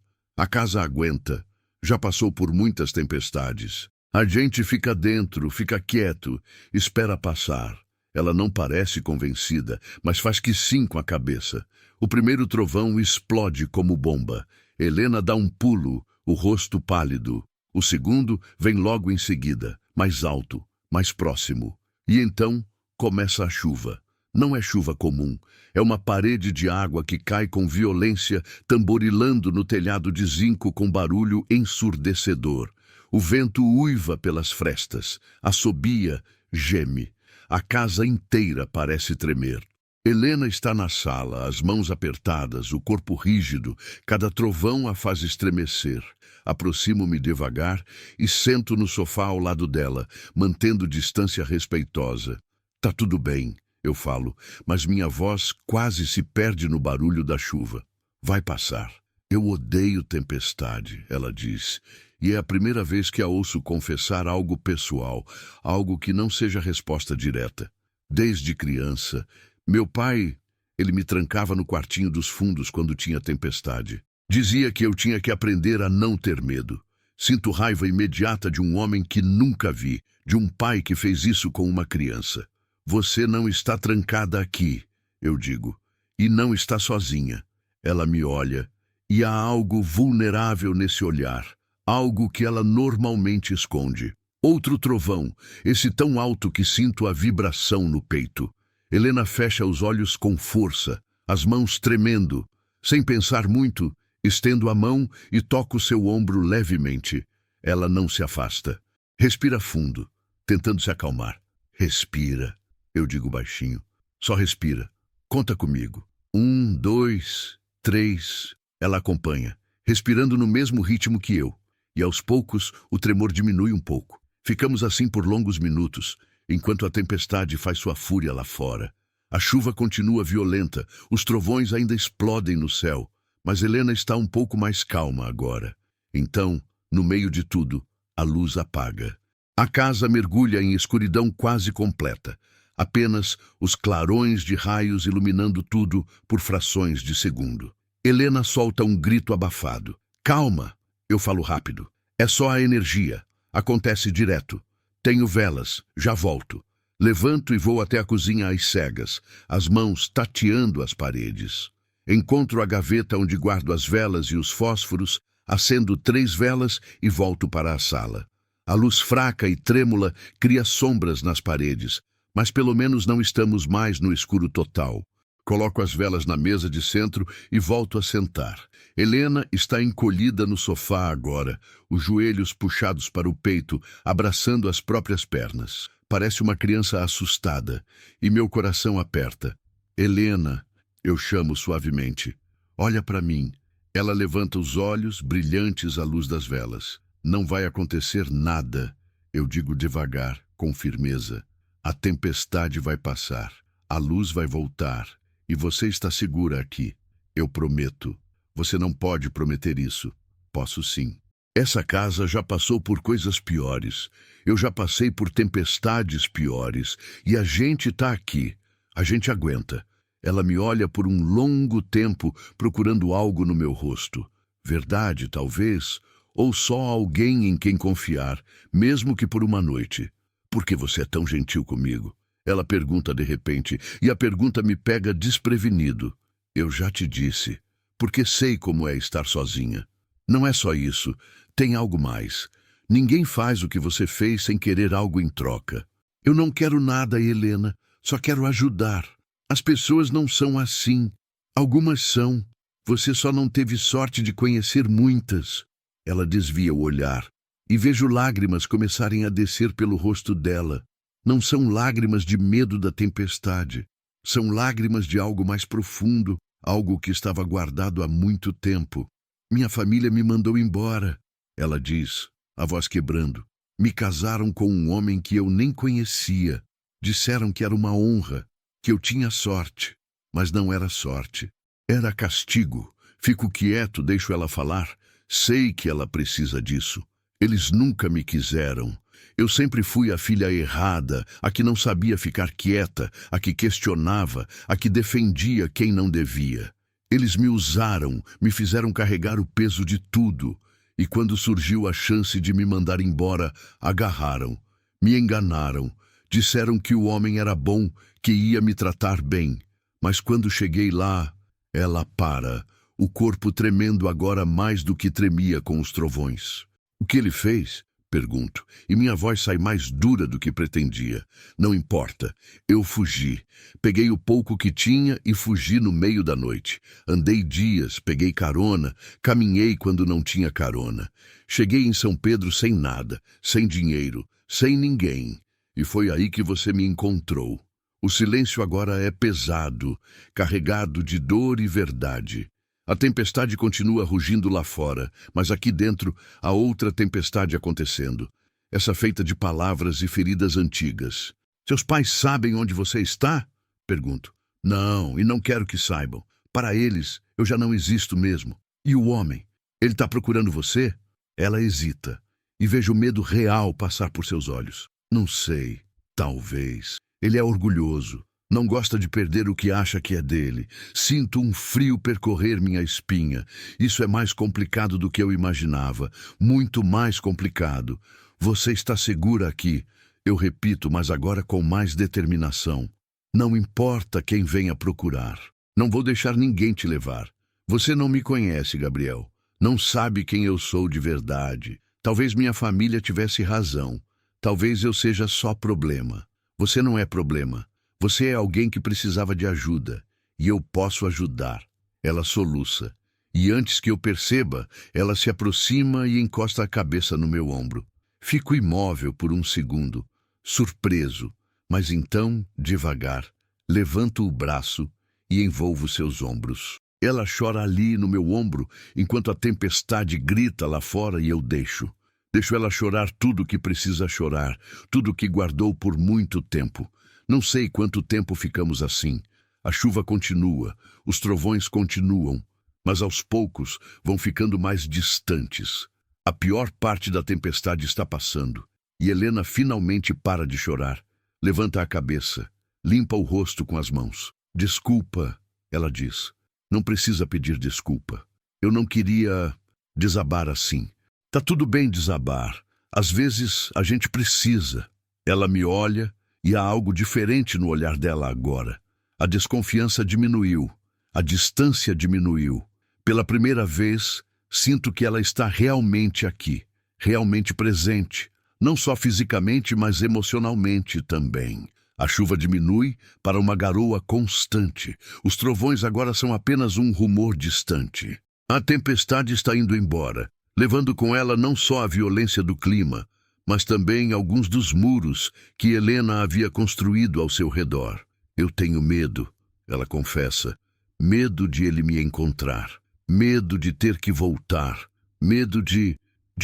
aguenta? Já passou por muitas tempestades. A gente fica dentro, fica quieto, espera passar. Ela não parece convencida, mas faz que sim com a cabeça. O primeiro trovão explode como bomba. Helena dá um pulo, o rosto pálido. O segundo vem logo em seguida, mais alto, mais próximo. E então começa a chuva. Não é chuva comum. É uma parede de água que cai com violência, tamborilando no telhado de zinco com barulho ensurdecedor. O vento uiva pelas frestas, assobia, geme. A casa inteira parece tremer. Helena está na sala, as mãos apertadas, o corpo rígido, cada trovão a faz estremecer. Aproximo-me devagar e sento no sofá ao lado dela, mantendo distância respeitosa. Tá tudo bem, eu falo, mas minha voz quase se perde no barulho da chuva. Vai passar. Eu odeio tempestade, ela diz. E é a primeira vez que a ouço confessar algo pessoal, algo que não seja resposta direta. Desde criança, meu pai, ele me trancava no quartinho dos fundos quando tinha tempestade. Dizia que eu tinha que aprender a não ter medo. Sinto raiva imediata de um homem que nunca vi, de um pai que fez isso com uma criança. Você não está trancada aqui, eu digo, e não está sozinha. Ela me olha, e há algo vulnerável nesse olhar. Algo que ela normalmente esconde. Outro trovão, esse tão alto que sinto a vibração no peito. Helena fecha os olhos com força, as mãos tremendo. Sem pensar muito, estendo a mão e toco seu ombro levemente. Ela não se afasta. Respira fundo, tentando se acalmar. Respira, eu digo baixinho. Só respira. Conta comigo. 1, 2, 3. Ela acompanha, respirando no mesmo ritmo que eu. E aos poucos, o tremor diminui um pouco. Ficamos assim por longos minutos, enquanto a tempestade faz sua fúria lá fora. A chuva continua violenta, os trovões ainda explodem no céu, mas Helena está um pouco mais calma agora. Então, no meio de tudo, a luz apaga. A casa mergulha em escuridão quase completa. Apenas os clarões de raios iluminando tudo por frações de segundo. Helena solta um grito abafado. Calma! Eu falo rápido. É só a energia. Acontece direto. Tenho velas. Já volto. Levanto e vou até a cozinha às cegas, as mãos tateando as paredes. Encontro a gaveta onde guardo as velas e os fósforos, acendo 3 velas e volto para a sala. A luz fraca e trêmula cria sombras nas paredes, mas pelo menos não estamos mais no escuro total. Coloco as velas na mesa de centro e volto a sentar. Helena está encolhida no sofá agora, os joelhos puxados para o peito, abraçando as próprias pernas. Parece uma criança assustada, e meu coração aperta. Helena, eu chamo suavemente. Olha para mim. Ela levanta os olhos, brilhantes à luz das velas. Não vai acontecer nada, eu digo devagar, com firmeza. A tempestade vai passar, a luz vai voltar, e você está segura aqui. Eu prometo. Você não pode prometer isso. Posso sim. Essa casa já passou por coisas piores. Eu já passei por tempestades piores. E a gente está aqui. A gente aguenta. Ela me olha por um longo tempo, procurando algo no meu rosto. Verdade, talvez, ou só alguém em quem confiar, mesmo que por uma noite. Por que você é tão gentil comigo? Ela pergunta de repente, e a pergunta me pega desprevenido. Eu já te disse, porque sei como é estar sozinha. Não é só isso, tem algo mais. Ninguém faz o que você fez sem querer algo em troca. Eu não quero nada, Helena, só quero ajudar. As pessoas não são assim. Algumas são. Você só não teve sorte de conhecer muitas. Ela desvia o olhar, e vejo lágrimas começarem a descer pelo rosto dela. Não são lágrimas de medo da tempestade. São lágrimas de algo mais profundo, algo que estava guardado há muito tempo. Minha família me mandou embora, ela diz, a voz quebrando. Me casaram com um homem que eu nem conhecia. Disseram que era uma honra, que eu tinha sorte. Mas não era sorte. Era castigo. Fico quieto, deixo ela falar. Sei que ela precisa disso. Eles nunca me quiseram. Eu sempre fui a filha errada, a que não sabia ficar quieta, a que questionava, a que defendia quem não devia. Eles me usaram, me fizeram carregar o peso de tudo. E quando surgiu a chance de me mandar embora, agarraram, me enganaram, disseram que o homem era bom, que ia me tratar bem. Mas quando cheguei lá, ela para, o corpo tremendo agora mais do que tremia com os trovões. O que ele fez? Pergunto, e minha voz sai mais dura do que pretendia. Não importa, eu fugi. Peguei o pouco que tinha e fugi no meio da noite. Andei dias, peguei carona, caminhei quando não tinha carona. Cheguei em São Pedro sem nada, sem dinheiro, sem ninguém. E foi aí que você me encontrou. O silêncio agora é pesado, carregado de dor e verdade. A tempestade continua rugindo lá fora, mas aqui dentro há outra tempestade acontecendo. Essa feita de palavras e feridas antigas. Seus pais sabem onde você está? Pergunto. Não, e não quero que saibam. Para eles, eu já não existo mesmo. E o homem? Ele está procurando você? Ela hesita, e vejo o medo real passar por seus olhos. Não sei, talvez. Ele é orgulhoso. Não gosta de perder o que acha que é dele. Sinto um frio percorrer minha espinha. Isso é mais complicado do que eu imaginava. Muito mais complicado. Você está segura aqui. Eu repito, mas agora com mais determinação. Não importa quem venha procurar. Não vou deixar ninguém te levar. Você não me conhece, Gabriel. Não sabe quem eu sou de verdade. Talvez minha família tivesse razão. Talvez eu seja só problema. Você não é problema. Você é alguém que precisava de ajuda, e eu posso ajudar. Ela soluça, e antes que eu perceba, ela se aproxima e encosta a cabeça no meu ombro. Fico imóvel por um segundo, surpreso, mas então, devagar, levanto o braço e envolvo seus ombros. Ela chora ali no meu ombro, enquanto a tempestade grita lá fora e eu deixo. Deixo ela chorar tudo o que precisa chorar, tudo o que guardou por muito tempo. Não sei quanto tempo ficamos assim. A chuva continua, os trovões continuam, mas aos poucos vão ficando mais distantes. A pior parte da tempestade está passando, e Helena finalmente para de chorar. Levanta a cabeça, limpa o rosto com as mãos. Desculpa, ela diz. Não precisa pedir desculpa. Eu não queria desabar assim. Tá tudo bem desabar. Às vezes a gente precisa. Ela me olha, e há algo diferente no olhar dela agora. A desconfiança diminuiu. A distância diminuiu. Pela primeira vez, sinto que ela está realmente aqui. Realmente presente. Não só fisicamente, mas emocionalmente também. A chuva diminui para uma garoa constante. Os trovões agora são apenas um rumor distante. A tempestade está indo embora, levando com ela não só a violência do clima, mas também alguns dos muros que Helena havia construído ao seu redor. Eu tenho medo, ela confessa. Medo de ele me encontrar. Medo de ter que voltar. Medo de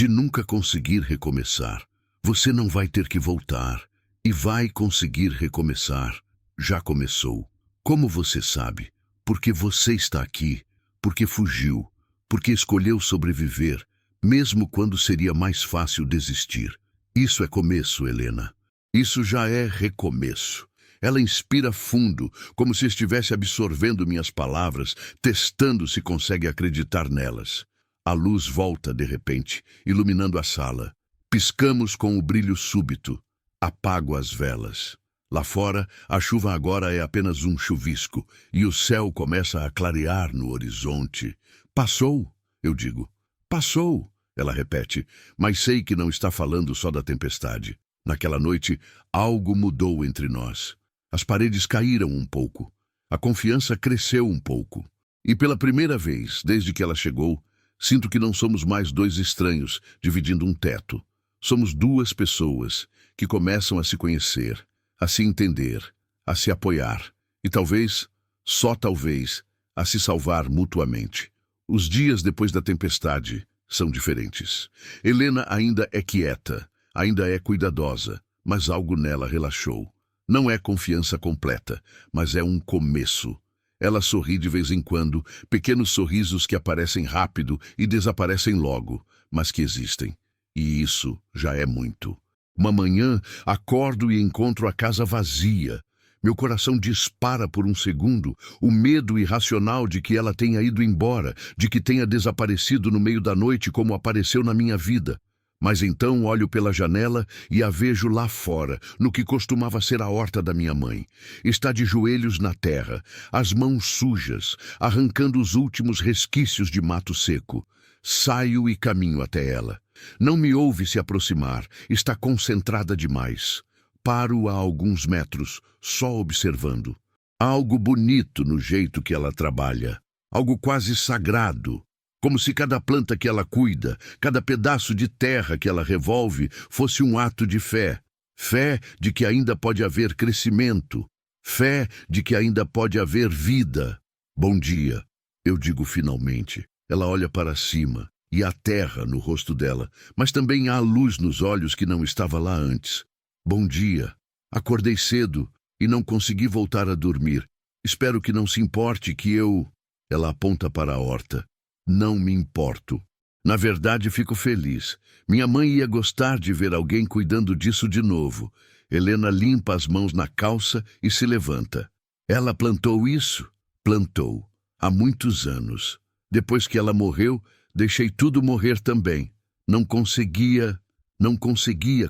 nunca conseguir recomeçar. Você não vai ter que voltar. E vai conseguir recomeçar. Já começou. Como você sabe? Porque você está aqui. Porque fugiu. Porque escolheu sobreviver, mesmo quando seria mais fácil desistir. Isso é começo, Helena. Isso já é recomeço. Ela inspira fundo, como se estivesse absorvendo minhas palavras, testando se consegue acreditar nelas. A luz volta de repente, iluminando a sala. Piscamos com o brilho súbito. Apago as velas. Lá fora, a chuva agora é apenas um chuvisco, e o céu começa a clarear no horizonte. Passou, eu digo. Passou, ela repete, mas sei que não está falando só da tempestade. Naquela noite, algo mudou entre nós. As paredes caíram um pouco. A confiança cresceu um pouco. E pela primeira vez, desde que ela chegou, sinto que não somos mais dois estranhos dividindo um teto. Somos duas pessoas que começam a se conhecer, a se entender, a se apoiar e talvez, só talvez, a se salvar mutuamente. Os dias depois da tempestade são diferentes. Helena ainda é quieta, ainda é cuidadosa, mas algo nela relaxou. Não é confiança completa, mas é um começo. Ela sorri de vez em quando, pequenos sorrisos que aparecem rápido e desaparecem logo, mas que existem. E isso já é muito. Uma manhã, acordo e encontro a casa vazia. Meu coração dispara por um segundo, o medo irracional de que ela tenha ido embora, de que tenha desaparecido no meio da noite como apareceu na minha vida. Mas então olho pela janela e a vejo lá fora, no que costumava ser a horta da minha mãe. Está de joelhos na terra, as mãos sujas, arrancando os últimos resquícios de mato seco. Saio e caminho até ela. Não me ouve se aproximar, está concentrada demais. Paro a alguns metros, só observando. Há algo bonito no jeito que ela trabalha, algo quase sagrado, como se cada planta que ela cuida, cada pedaço de terra que ela revolve, fosse um ato de fé. Fé de que ainda pode haver crescimento, fé de que ainda pode haver vida. Bom dia, eu digo finalmente. Ela olha para cima, e há terra no rosto dela, mas também há luz nos olhos que não estava lá antes. Bom dia. Acordei cedo e não consegui voltar a dormir. Espero que não se importe que eu... Ela aponta para a horta. Não me importo. Na verdade, fico feliz. Minha mãe ia gostar de ver alguém cuidando disso de novo. Helena limpa as mãos na calça e se levanta. Ela plantou isso? Plantou. Há muitos anos. Depois que ela morreu, deixei tudo morrer também. Não conseguia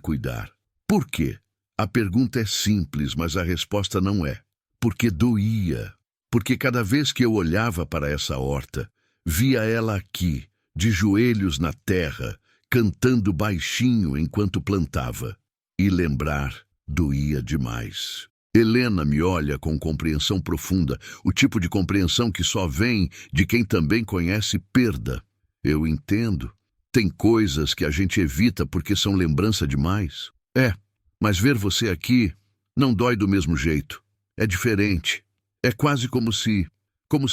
cuidar. Por quê? A pergunta é simples, mas a resposta não é. Porque doía. Porque cada vez que eu olhava para essa horta, via ela aqui, de joelhos na terra, cantando baixinho enquanto plantava. E lembrar doía demais. Helena me olha com compreensão profunda, o tipo de compreensão que só vem de quem também conhece perda. Eu entendo. Tem coisas que a gente evita porque são lembrança demais. Mas ver você aqui não dói do mesmo jeito. É diferente. É quase como se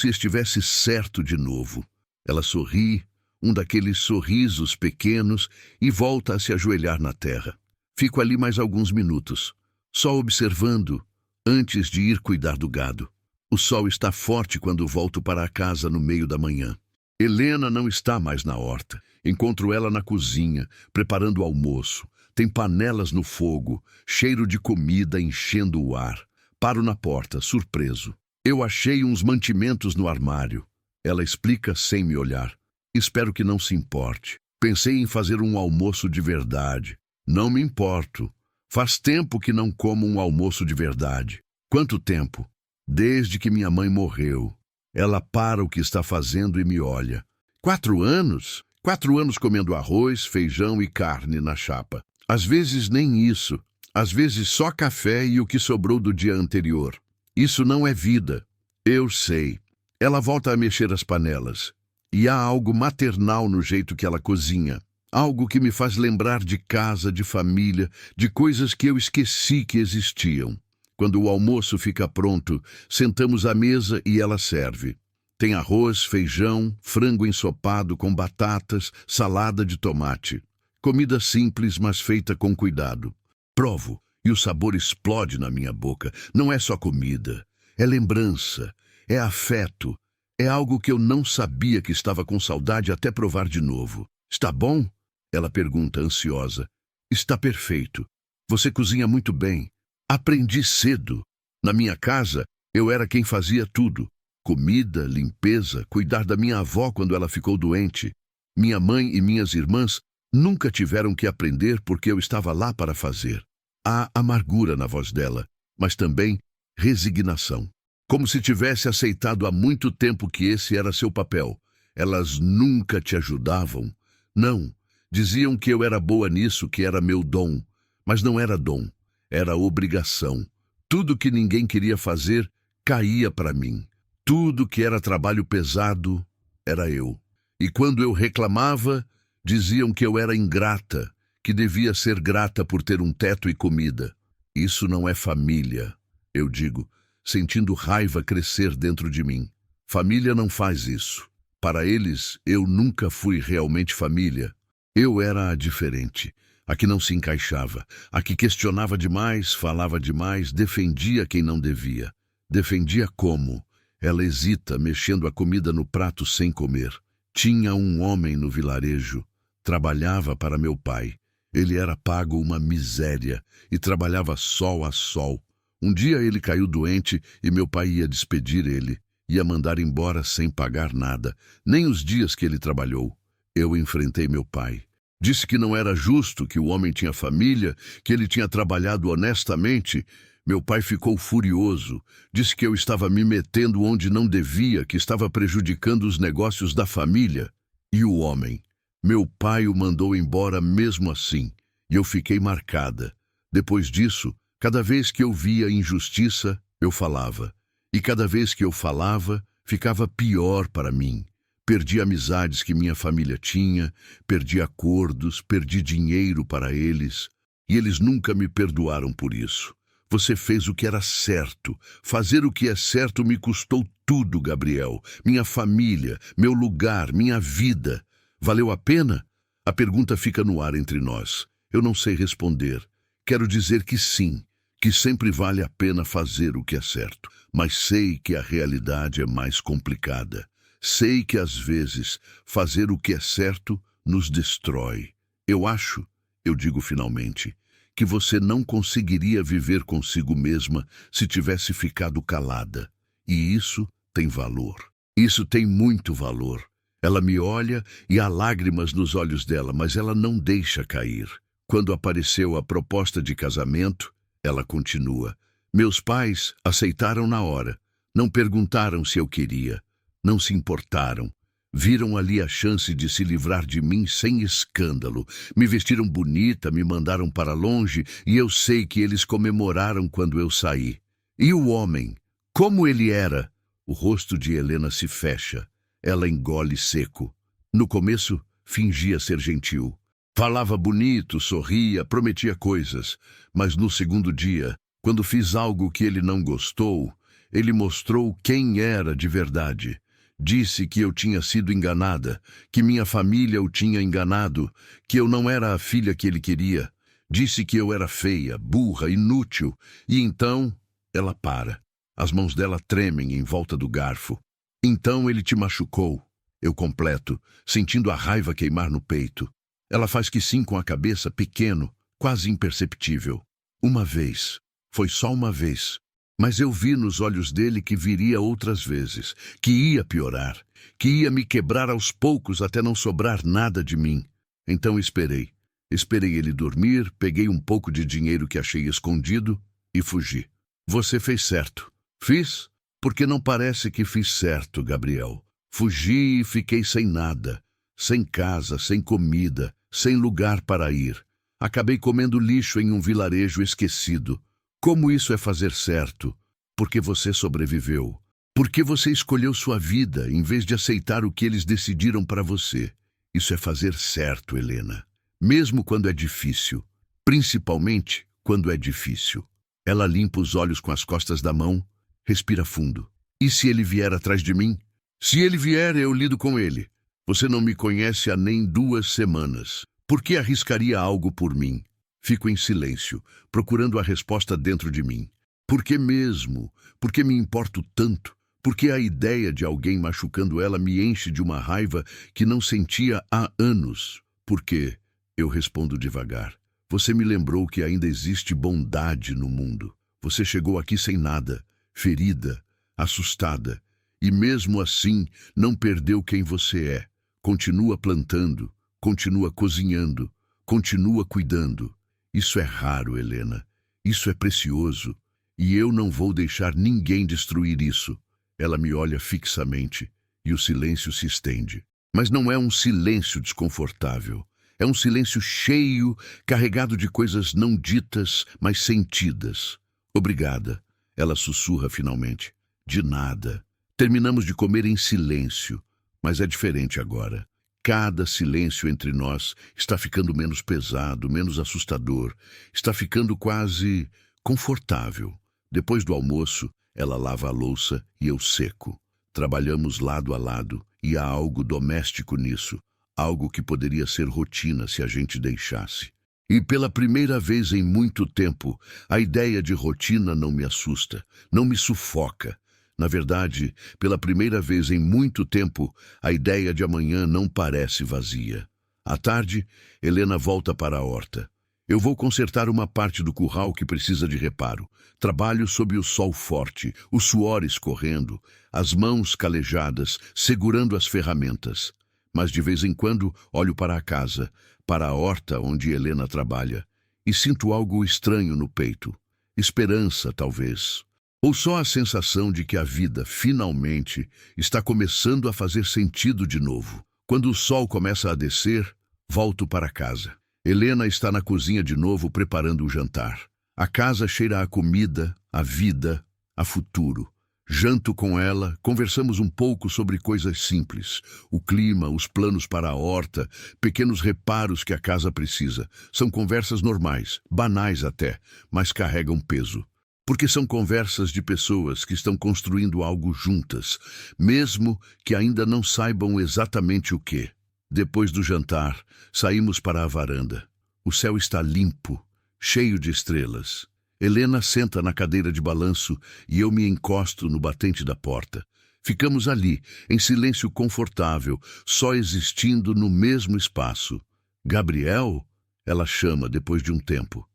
estivesse certo de novo. Ela sorri, um daqueles sorrisos pequenos, e volta a se ajoelhar na terra. Fico ali mais alguns minutos, só observando, antes de ir cuidar do gado. O sol está forte quando volto para a casa no meio da manhã. Helena não está mais na horta. Encontro ela na cozinha, preparando o almoço. Tem panelas no fogo, cheiro de comida enchendo o ar. Paro na porta, surpreso. Eu achei uns mantimentos no armário. Ela explica sem me olhar. Espero que não se importe. Pensei em fazer um almoço de verdade. Não me importo. Faz tempo que não como um almoço de verdade. Quanto tempo? Desde que minha mãe morreu. Ela para o que está fazendo e me olha. 4 anos? 4 anos comendo arroz, feijão e carne na chapa. Às vezes nem isso. Às vezes só café e o que sobrou do dia anterior. Isso não é vida. Eu sei. Ela volta a mexer as panelas. E há algo maternal no jeito que ela cozinha. Algo que me faz lembrar de casa, de família, de coisas que eu esqueci que existiam. Quando o almoço fica pronto, sentamos à mesa e ela serve. Tem arroz, feijão, frango ensopado com batatas, salada de tomate. Comida simples, mas feita com cuidado. Provo, e o sabor explode na minha boca. Não é só comida, é lembrança, é afeto. É algo que eu não sabia que estava com saudade até provar de novo. Está bom? Ela pergunta, ansiosa. Está perfeito. Você cozinha muito bem. Aprendi cedo. Na minha casa, eu era quem fazia tudo: comida, limpeza, cuidar da minha avó quando ela ficou doente. Minha mãe e minhas irmãs nunca tiveram que aprender porque eu estava lá para fazer. Há amargura na voz dela, mas também resignação. Como se tivesse aceitado há muito tempo que esse era seu papel. Elas nunca te ajudavam. Não, diziam que eu era boa nisso, que era meu dom. Mas não era dom, era obrigação. Tudo que ninguém queria fazer caía para mim. Tudo que era trabalho pesado era eu. E quando eu reclamava, diziam que eu era ingrata, que devia ser grata por ter um teto e comida. Isso não é família, eu digo, sentindo raiva crescer dentro de mim. Família não faz isso. Para eles, eu nunca fui realmente família. Eu era a diferente, a que não se encaixava, a que questionava demais, falava demais, defendia quem não devia. Defendia como? Ela hesita, mexendo a comida no prato sem comer. Tinha um homem no vilarejo. Trabalhava para meu pai. Ele era pago uma miséria e trabalhava sol a sol. Um dia ele caiu doente e meu pai ia despedir ele. Ia mandar embora sem pagar nada, nem os dias que ele trabalhou. Eu enfrentei meu pai. Disse que não era justo, que o homem tinha família, que ele tinha trabalhado honestamente. Meu pai ficou furioso. Disse que eu estava me metendo onde não devia, que estava prejudicando os negócios da família. E o homem? Meu pai o mandou embora mesmo assim. E eu fiquei marcada. Depois disso, cada vez que eu via injustiça, eu falava. E cada vez que eu falava, ficava pior para mim. Perdi amizades que minha família tinha, perdi acordos, perdi dinheiro para eles. E eles nunca me perdoaram por isso. Você fez o que era certo. Fazer o que é certo me custou tudo, Gabriel. Minha família, meu lugar, minha vida. Valeu a pena? A pergunta fica no ar entre nós. Eu não sei responder. Quero dizer que sim, que sempre vale a pena fazer o que é certo. Mas sei que a realidade é mais complicada. Sei que, às vezes, fazer o que é certo nos destrói. Eu digo finalmente, que você não conseguiria viver consigo mesma se tivesse ficado calada. E isso tem valor. Isso tem muito valor. Ela me olha e há lágrimas nos olhos dela, mas ela não deixa cair. Quando apareceu a proposta de casamento, ela continua. Meus pais aceitaram na hora. Não perguntaram se eu queria. Não se importaram. Viram ali a chance de se livrar de mim sem escândalo. Me vestiram bonita, me mandaram para longe e eu sei que eles comemoraram quando eu saí. E o homem? Como ele era? O rosto de Helena se fecha. Ela engole seco. No começo, fingia ser gentil. Falava bonito, sorria, prometia coisas. Mas no segundo dia, quando fiz algo que ele não gostou, ele mostrou quem era de verdade. Disse que eu tinha sido enganada, que minha família o tinha enganado, que eu não era a filha que ele queria. Disse que eu era feia, burra, inútil. E então, ela para. As mãos dela tremem em volta do garfo. Então ele te machucou. Eu completo, sentindo a raiva queimar no peito. Ela faz que sim com a cabeça, pequeno, quase imperceptível. Uma vez. Foi só uma vez. Mas eu vi nos olhos dele que viria outras vezes, que ia piorar, que ia me quebrar aos poucos até não sobrar nada de mim. Então esperei. Esperei ele dormir, peguei um pouco de dinheiro que achei escondido e fugi. Você fez certo. Fiz? Porque não parece que fiz certo, Gabriel. Fugi e fiquei sem nada. Sem casa, sem comida, sem lugar para ir. Acabei comendo lixo em um vilarejo esquecido. Como isso é fazer certo? Porque você sobreviveu. Porque você escolheu sua vida em vez de aceitar o que eles decidiram para você. Isso é fazer certo, Helena. Mesmo quando é difícil. Principalmente quando é difícil. Ela limpa os olhos com as costas da mão, respira fundo. E se ele vier atrás de mim? Se ele vier, eu lido com ele. Você não me conhece há nem 2 semanas. Por que arriscaria algo por mim? Fico em silêncio, procurando a resposta dentro de mim. Por que mesmo? Por que me importo tanto? Por que a ideia de alguém machucando ela me enche de uma raiva que não sentia há anos? Por quê? Eu respondo devagar. Você me lembrou que ainda existe bondade no mundo. Você chegou aqui sem nada, ferida, assustada, e mesmo assim não perdeu quem você é. Continua plantando, continua cozinhando, continua cuidando. Isso é raro, Helena. Isso é precioso. E eu não vou deixar ninguém destruir isso. Ela me olha fixamente e o silêncio se estende. Mas não é um silêncio desconfortável. É um silêncio cheio, carregado de coisas não ditas, mas sentidas. Obrigada, ela sussurra finalmente. De nada. Terminamos de comer em silêncio, mas é diferente agora. Cada silêncio entre nós está ficando menos pesado, menos assustador. Está ficando quase confortável. Depois do almoço, ela lava a louça e eu seco. Trabalhamos lado a lado e há algo doméstico nisso. Algo que poderia ser rotina se a gente deixasse. E pela primeira vez em muito tempo, a ideia de rotina não me assusta, não me sufoca. Na verdade, pela primeira vez em muito tempo, a ideia de amanhã não parece vazia. À tarde, Helena volta para a horta. Eu vou consertar uma parte do curral que precisa de reparo. Trabalho sob o sol forte, o suor escorrendo, as mãos calejadas, segurando as ferramentas. Mas de vez em quando olho para a casa, para a horta onde Helena trabalha, e sinto algo estranho no peito. Esperança, talvez. Ou só a sensação de que a vida, finalmente, está começando a fazer sentido de novo. Quando o sol começa a descer, volto para casa. Helena está na cozinha de novo preparando o jantar. A casa cheira a comida, a vida, a futuro. Janto com ela, conversamos um pouco sobre coisas simples. O clima, os planos para a horta, pequenos reparos que a casa precisa. São conversas normais, banais até, mas carregam peso. Porque são conversas de pessoas que estão construindo algo juntas, mesmo que ainda não saibam exatamente o quê. Depois do jantar, saímos para a varanda. O céu está limpo, cheio de estrelas. Helena senta na cadeira de balanço e eu me encosto no batente da porta. Ficamos ali, em silêncio confortável, só existindo no mesmo espaço. Gabriel? Ela chama depois de um tempo.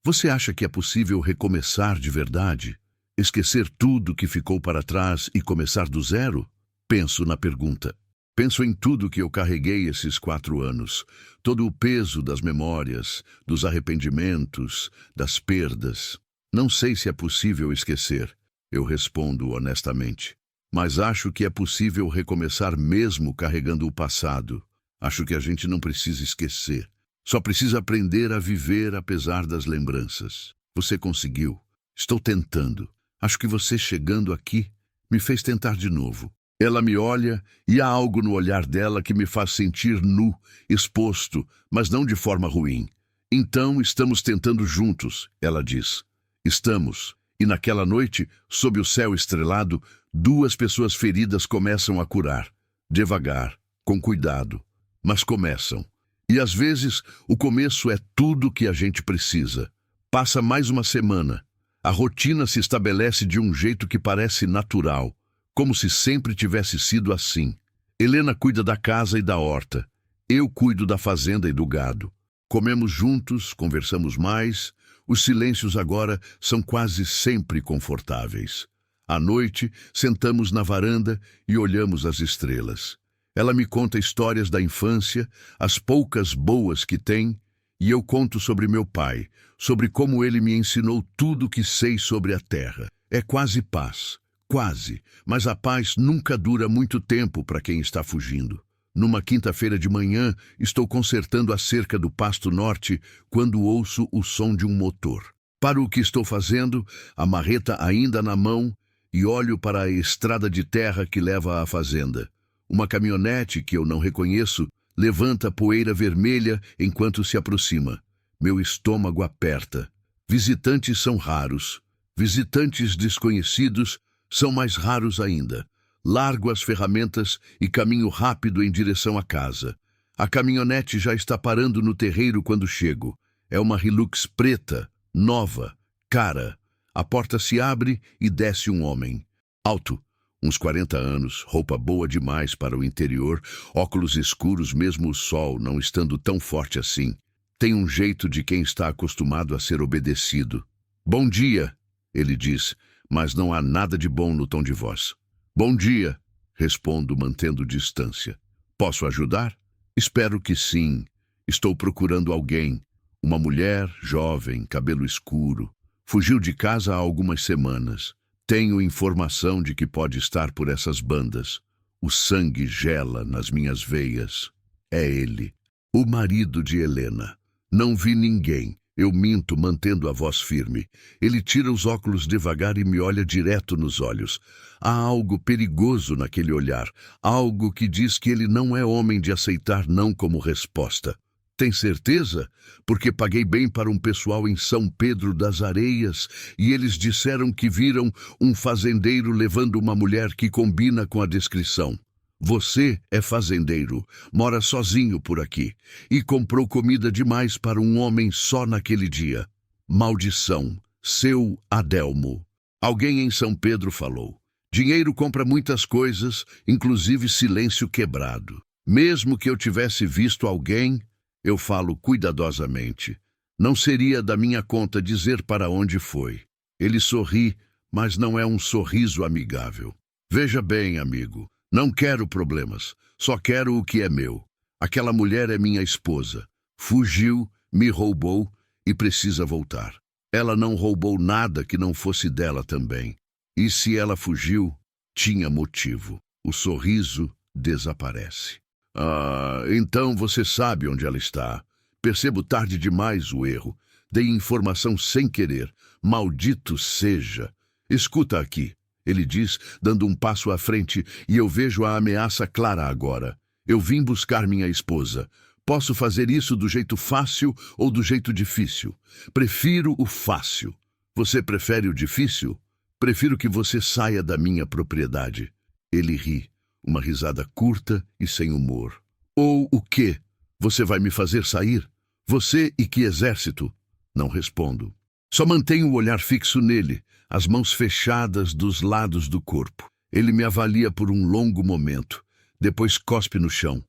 Você acha que é possível recomeçar de verdade? Esquecer tudo que ficou para trás e começar do zero? Penso na pergunta. Penso em tudo que eu carreguei esses 4 anos. Todo o peso das memórias, dos arrependimentos, das perdas. Não sei se é possível esquecer, eu respondo honestamente. Mas acho que é possível recomeçar mesmo carregando o passado. Acho que a gente não precisa esquecer. Só precisa aprender a viver apesar das lembranças. Você conseguiu. Estou tentando. Acho que você chegando aqui me fez tentar de novo. Ela me olha e há algo no olhar dela que me faz sentir nu, exposto, mas não de forma ruim. Então estamos tentando juntos, ela diz. Estamos. E naquela noite, sob o céu estrelado, 2 pessoas feridas começam a curar. Devagar, com cuidado, mas começam. E às vezes, o começo é tudo que a gente precisa. Passa mais uma semana. A rotina se estabelece de um jeito que parece natural, como se sempre tivesse sido assim. Helena cuida da casa e da horta. Eu cuido da fazenda e do gado. Comemos juntos, conversamos mais. Os silêncios agora são quase sempre confortáveis. À noite, sentamos na varanda e olhamos as estrelas. Ela me conta histórias da infância, as poucas boas que tem, e eu conto sobre meu pai, sobre como ele me ensinou tudo o que sei sobre a terra. É quase paz. Quase, mas a paz nunca dura muito tempo para quem está fugindo. Numa quinta-feira de manhã, estou consertando a cerca do Pasto Norte quando ouço o som de um motor. Paro o que estou fazendo, a marreta ainda na mão, e olho para a estrada de terra que leva à fazenda. Uma caminhonete que eu não reconheço levanta poeira vermelha enquanto se aproxima. Meu estômago aperta. Visitantes são raros. Visitantes desconhecidos são mais raros ainda. Largo as ferramentas e caminho rápido em direção à casa. A caminhonete já está parando no terreiro quando chego. É uma Hilux preta, nova, cara. A porta se abre e desce um homem. Alto, uns 40 anos, roupa boa demais para o interior, óculos escuros mesmo o sol não estando tão forte assim. Tem um jeito de quem está acostumado a ser obedecido. Bom dia, ele diz, mas não há nada de bom no tom de voz. Bom dia, respondo mantendo distância. Posso ajudar? Espero que sim. Estou procurando alguém. Uma mulher, jovem, cabelo escuro. Fugiu de casa há algumas semanas. Tenho informação de que pode estar por essas bandas. O sangue gela nas minhas veias. É ele, o marido de Helena. Não vi ninguém. Eu minto, mantendo a voz firme. Ele tira os óculos devagar e me olha direto nos olhos. Há algo perigoso naquele olhar. Algo que diz que ele não é homem de aceitar não como resposta. Tem certeza? Porque paguei bem para um pessoal em São Pedro das Areias e eles disseram que viram um fazendeiro levando uma mulher que combina com a descrição. Você é fazendeiro, mora sozinho por aqui e comprou comida demais para um homem só naquele dia. Maldição, seu Adelmo. Alguém em São Pedro falou. Dinheiro compra muitas coisas, inclusive silêncio quebrado. Mesmo que eu tivesse visto alguém, eu falo cuidadosamente. Não seria da minha conta dizer para onde foi. Ele sorri, mas não é um sorriso amigável. Veja bem, amigo, não quero problemas, só quero o que é meu. Aquela mulher é minha esposa. Fugiu, me roubou e precisa voltar. Ela não roubou nada que não fosse dela também. E se ela fugiu, tinha motivo. O sorriso desaparece. Ah, então você sabe onde ela está. Percebo tarde demais o erro. Dei informação sem querer. Maldito seja. Escuta aqui, ele diz, dando um passo à frente, e eu vejo a ameaça clara agora. Eu vim buscar minha esposa. Posso fazer isso do jeito fácil ou do jeito difícil. Prefiro o fácil. Você prefere o difícil? Prefiro que você saia da minha propriedade. Ele ri. Uma risada curta e sem humor. Ou o quê? Você vai me fazer sair? Você e que exército? Não respondo. Só mantenho o olhar fixo nele, as mãos fechadas dos lados do corpo. Ele me avalia por um longo momento. Depois cospe no chão.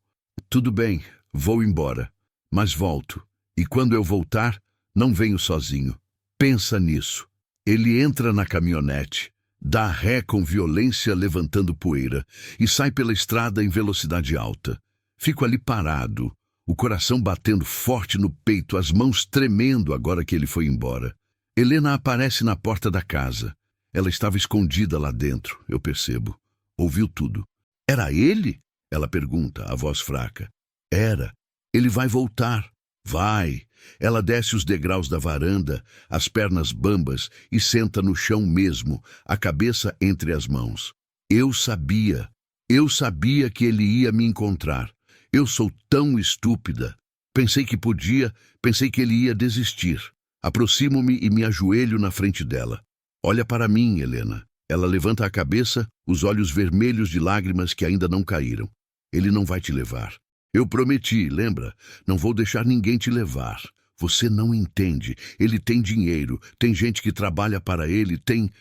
Tudo bem, vou embora. Mas volto. E quando eu voltar, não venho sozinho. Pensa nisso. Ele entra na caminhonete. Dá ré com violência levantando poeira e sai pela estrada em velocidade alta. Fico ali parado, o coração batendo forte no peito, as mãos tremendo agora que ele foi embora. Helena aparece na porta da casa. Ela estava escondida lá dentro, eu percebo. Ouviu tudo. Era ele? Ela pergunta, a voz fraca. Era. Ele vai voltar. Vai. Ela desce os degraus da varanda, as pernas bambas, e senta no chão mesmo, a cabeça entre as mãos. Eu sabia que ele ia me encontrar. Eu sou tão estúpida. Pensei que ele ia desistir. Aproximo-me e me ajoelho na frente dela. Olha para mim, Helena. Ela levanta a cabeça, os olhos vermelhos de lágrimas que ainda não caíram. Ele não vai te levar. Eu prometi, lembra? Não vou deixar ninguém te levar. Você não entende. Ele tem dinheiro, tem gente que trabalha para ele, tem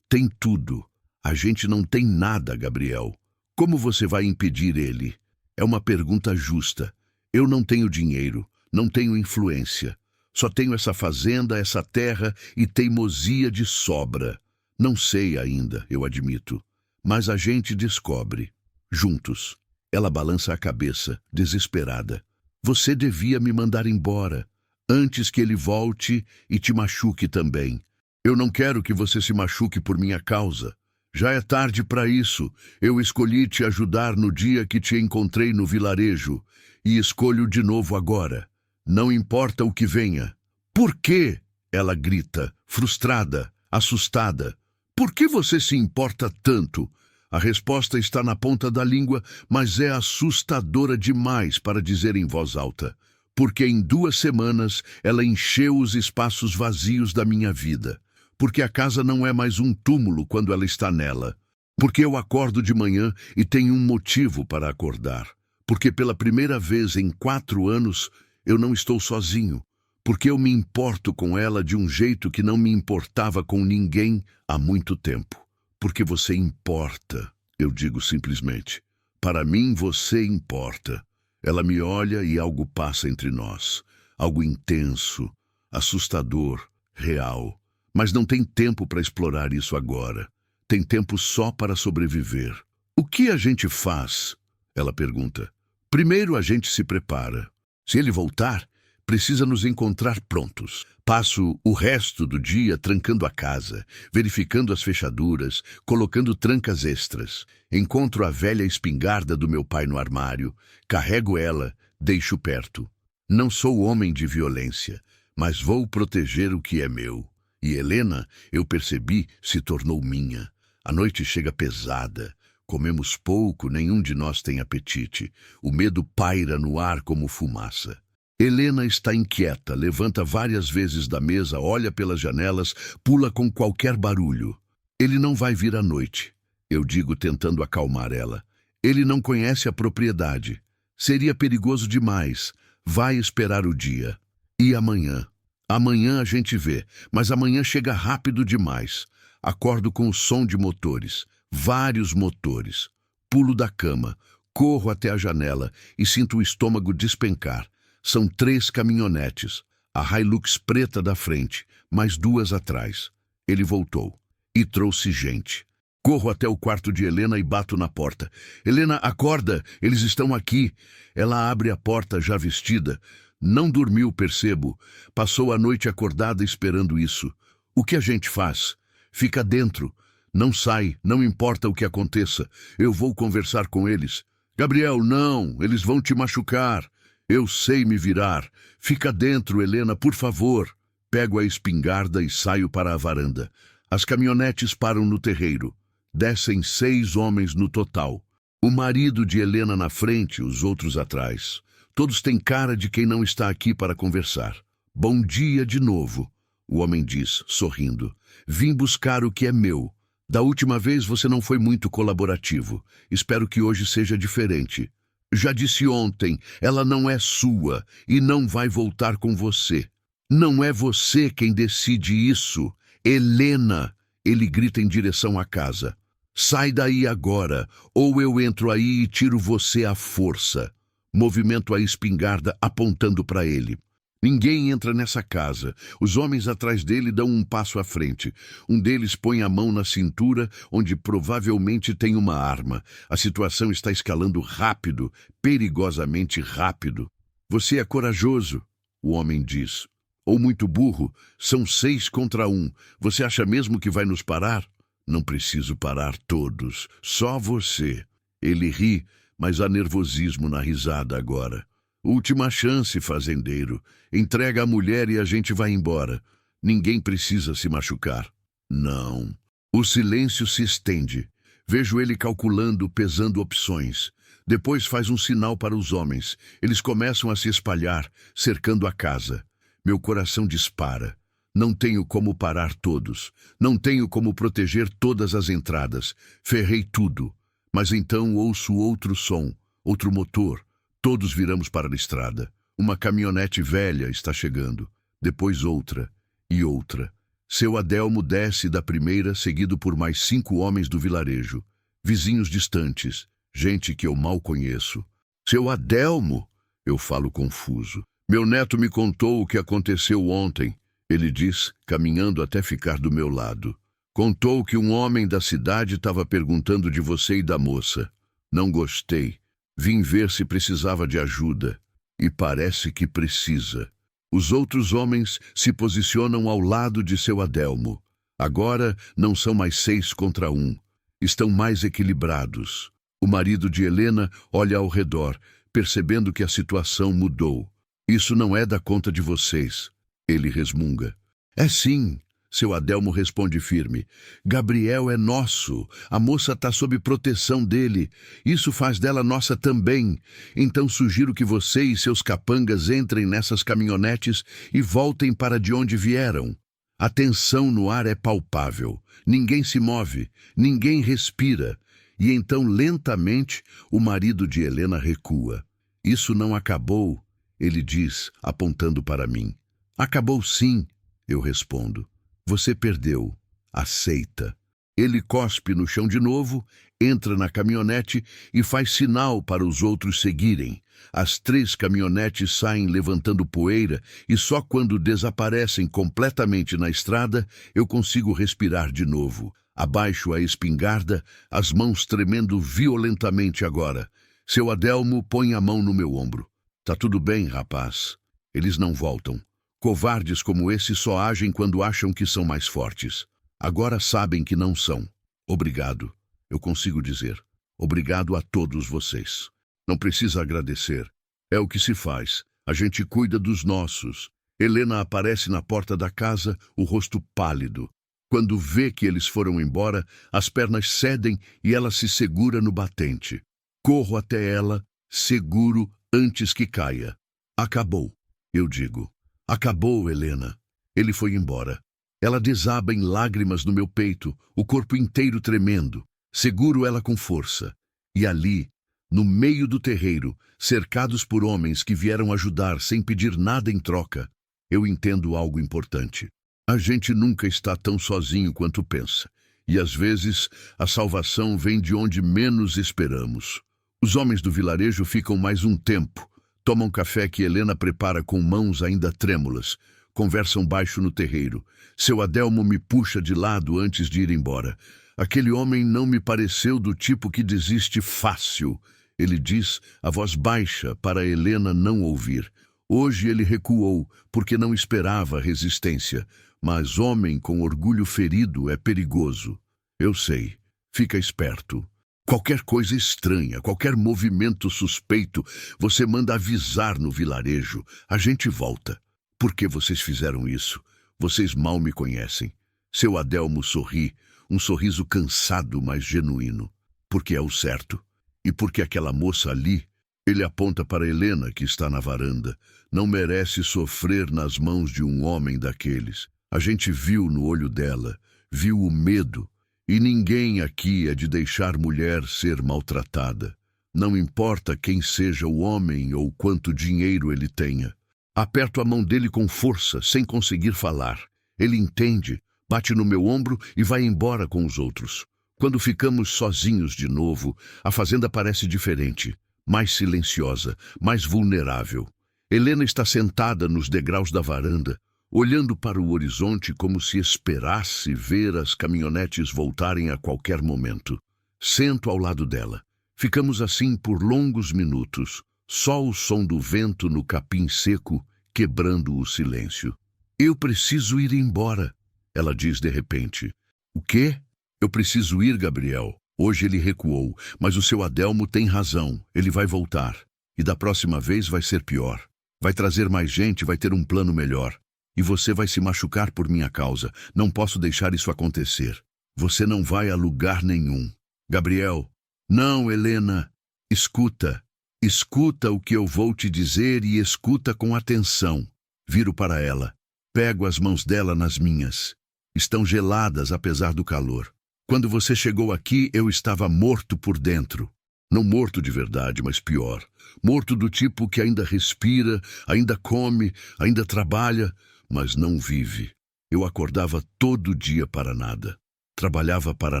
tudo. A gente não tem nada, Gabriel. Como você vai impedir ele? É uma pergunta justa. Eu não tenho dinheiro, não tenho influência. Só tenho essa fazenda, essa terra e teimosia de sobra. Não sei ainda, eu admito. Mas a gente descobre. Juntos. Ela balança a cabeça, desesperada. Você devia me mandar embora, antes que ele volte e te machuque também. Eu não quero que você se machuque por minha causa. Já é tarde para isso. Eu escolhi te ajudar no dia que te encontrei no vilarejo. E escolho de novo agora. Não importa o que venha. Por quê? Ela grita, frustrada, assustada. Por que você se importa tanto? A resposta está na ponta da língua, mas é assustadora demais para dizer em voz alta. Porque em 2 semanas ela encheu os espaços vazios da minha vida. Porque a casa não é mais um túmulo quando ela está nela. Porque eu acordo de manhã e tenho um motivo para acordar. Porque pela primeira vez em 4 anos eu não estou sozinho. Porque eu me importo com ela de um jeito que não me importava com ninguém há muito tempo. Porque você importa, eu digo simplesmente. Para mim você importa. Ela me olha e algo passa entre nós. Algo intenso, assustador, real. Mas não tem tempo para explorar isso agora. Tem tempo só para sobreviver. O que a gente faz? Ela pergunta. Primeiro a gente se prepara. Se ele voltar, precisa nos encontrar prontos. Passo o resto do dia trancando a casa, verificando as fechaduras, colocando trancas extras. Encontro a velha espingarda do meu pai no armário, carrego ela, deixo perto. Não sou homem de violência, mas vou proteger o que é meu. E Helena, eu percebi, se tornou minha. A noite chega pesada. Comemos pouco, nenhum de nós tem apetite. O medo paira no ar como fumaça. Helena está inquieta, levanta várias vezes da mesa, olha pelas janelas, pula com qualquer barulho. Ele não vai vir à noite, eu digo tentando acalmar ela. Ele não conhece a propriedade. Seria perigoso demais. Vai esperar o dia. E amanhã? Amanhã a gente vê, mas amanhã chega rápido demais. Acordo com o som de motores, vários motores. Pulo da cama, corro até a janela e sinto o estômago despencar. São 3 caminhonetes, a Hilux preta da frente, mais 2 atrás. Ele voltou e trouxe gente. Corro até o quarto de Helena e bato na porta. Helena, acorda, eles estão aqui. Ela abre a porta já vestida. Não dormiu, percebo. Passou a noite acordada esperando isso. O que a gente faz? Fica dentro. Não sai, não importa o que aconteça. Eu vou conversar com eles. Gabriel, não, eles vão te machucar. Eu sei me virar. Fica dentro, Helena, por favor. Pego a espingarda e saio para a varanda. As caminhonetes param no terreiro. Descem 6 homens no total. O marido de Helena na frente, os outros atrás. Todos têm cara de quem não está aqui para conversar. Bom dia de novo, o homem diz, sorrindo. Vim buscar o que é meu. Da última vez você não foi muito colaborativo. Espero que hoje seja diferente. Já disse ontem, ela não é sua e não vai voltar com você. Não é você quem decide isso. Helena, ele grita em direção à casa. Sai daí agora, ou eu entro aí e tiro você à força. Movimento a espingarda apontando para ele. Ninguém entra nessa casa. Os homens atrás dele dão um passo à frente. Um deles põe a mão na cintura, onde provavelmente tem uma arma. A situação está escalando rápido, perigosamente rápido. Você é corajoso, o homem diz. Ou muito burro. São 6 contra 1. Você acha mesmo que vai nos parar? Não preciso parar todos. Só você. Ele ri, mas há nervosismo na risada agora. Última chance, fazendeiro. Entrega a mulher e a gente vai embora. Ninguém precisa se machucar. Não. O silêncio se estende. Vejo ele calculando, pesando opções. Depois faz um sinal para os homens. Eles começam a se espalhar, cercando a casa. Meu coração dispara. Não tenho como parar todos. Não tenho como proteger todas as entradas. Ferrei tudo. Mas então ouço outro som, outro motor. Todos viramos para a estrada. Uma caminhonete velha está chegando. Depois outra e outra. Seu Adelmo desce da primeira, seguido por mais 5 homens do vilarejo. Vizinhos distantes. Gente que eu mal conheço. Seu Adelmo! Eu falo confuso. Meu neto me contou o que aconteceu ontem. Ele diz, caminhando até ficar do meu lado. Contou que um homem da cidade estava perguntando de você e da moça. Não gostei. Vim ver se precisava de ajuda. E parece que precisa. Os outros homens se posicionam ao lado de seu Adelmo. Agora não são mais 6 contra 1. Estão mais equilibrados. O marido de Helena olha ao redor, percebendo que a situação mudou. Isso não é da conta de vocês. Ele resmunga. É sim, seu Adelmo responde firme. Gabriel é nosso. A moça está sob proteção dele. Isso faz dela nossa também. Então sugiro que você e seus capangas entrem nessas caminhonetes e voltem para de onde vieram. A tensão no ar é palpável. Ninguém se move, ninguém respira. E então, lentamente, o marido de Helena recua. Isso não acabou, ele diz, apontando para mim. Acabou sim, eu respondo. Você perdeu. Aceita. Ele cospe no chão de novo, entra na caminhonete e faz sinal para os outros seguirem. As 3 caminhonetes saem levantando poeira e só quando desaparecem completamente na estrada eu consigo respirar de novo. Abaixo a espingarda, as mãos tremendo violentamente agora. Seu Adelmo põe a mão no meu ombro. Tá tudo bem, rapaz. Eles não voltam. Covardes como esse só agem quando acham que são mais fortes. Agora sabem que não são. Obrigado. Eu consigo dizer. Obrigado a todos vocês. Não precisa agradecer. É o que se faz. A gente cuida dos nossos. Helena aparece na porta da casa, o rosto pálido. Quando vê que eles foram embora, as pernas cedem e ela se segura no batente. Corro até ela, seguro antes que caia. Acabou, eu digo. Acabou, Helena. Ele foi embora. Ela desaba em lágrimas no meu peito, o corpo inteiro tremendo. Seguro ela com força. E ali, no meio do terreiro, cercados por homens que vieram ajudar sem pedir nada em troca, eu entendo algo importante. A gente nunca está tão sozinho quanto pensa. E às vezes, a salvação vem de onde menos esperamos. Os homens do vilarejo ficam mais um tempo. Tomam café que Helena prepara com mãos ainda trêmulas. Conversam baixo no terreiro. Seu Adelmo me puxa de lado antes de ir embora. Aquele homem não me pareceu do tipo que desiste fácil. Ele diz, a voz baixa, para Helena não ouvir. Hoje ele recuou, porque não esperava resistência. Mas homem com orgulho ferido é perigoso. Eu sei. Fica esperto. Qualquer coisa estranha, qualquer movimento suspeito, você manda avisar no vilarejo. A gente volta. Por que vocês fizeram isso? Vocês mal me conhecem. Seu Adelmo sorri, um sorriso cansado, mas genuíno. Porque é o certo. E porque aquela moça ali, ele aponta para Helena, que está na varanda, não merece sofrer nas mãos de um homem daqueles. A gente viu no olho dela, viu o medo. E ninguém aqui é de deixar mulher ser maltratada. Não importa quem seja o homem ou quanto dinheiro ele tenha. Aperto a mão dele com força, sem conseguir falar. Ele entende, bate no meu ombro e vai embora com os outros. Quando ficamos sozinhos de novo, a fazenda parece diferente, mais silenciosa, mais vulnerável. Helena está sentada nos degraus da varanda, olhando para o horizonte como se esperasse ver as caminhonetes voltarem a qualquer momento. Sento ao lado dela. Ficamos assim por longos minutos, só o som do vento no capim seco quebrando o silêncio. Eu preciso ir embora, ela diz de repente. O quê? Eu preciso ir, Gabriel. Hoje ele recuou, mas o seu Adelmo tem razão, ele vai voltar. E da próxima vez vai ser pior. Vai trazer mais gente, vai ter um plano melhor. E você vai se machucar por minha causa. Não posso deixar isso acontecer. Você não vai a lugar nenhum. Gabriel. Não, Helena. Escuta. Escuta o que eu vou te dizer e escuta com atenção. Viro para ela. Pego as mãos dela nas minhas. Estão geladas apesar do calor. Quando você chegou aqui, eu estava morto por dentro. Não morto de verdade, mas pior. Morto do tipo que ainda respira, ainda come, ainda trabalha, mas não vive. Eu acordava todo dia para nada. Trabalhava para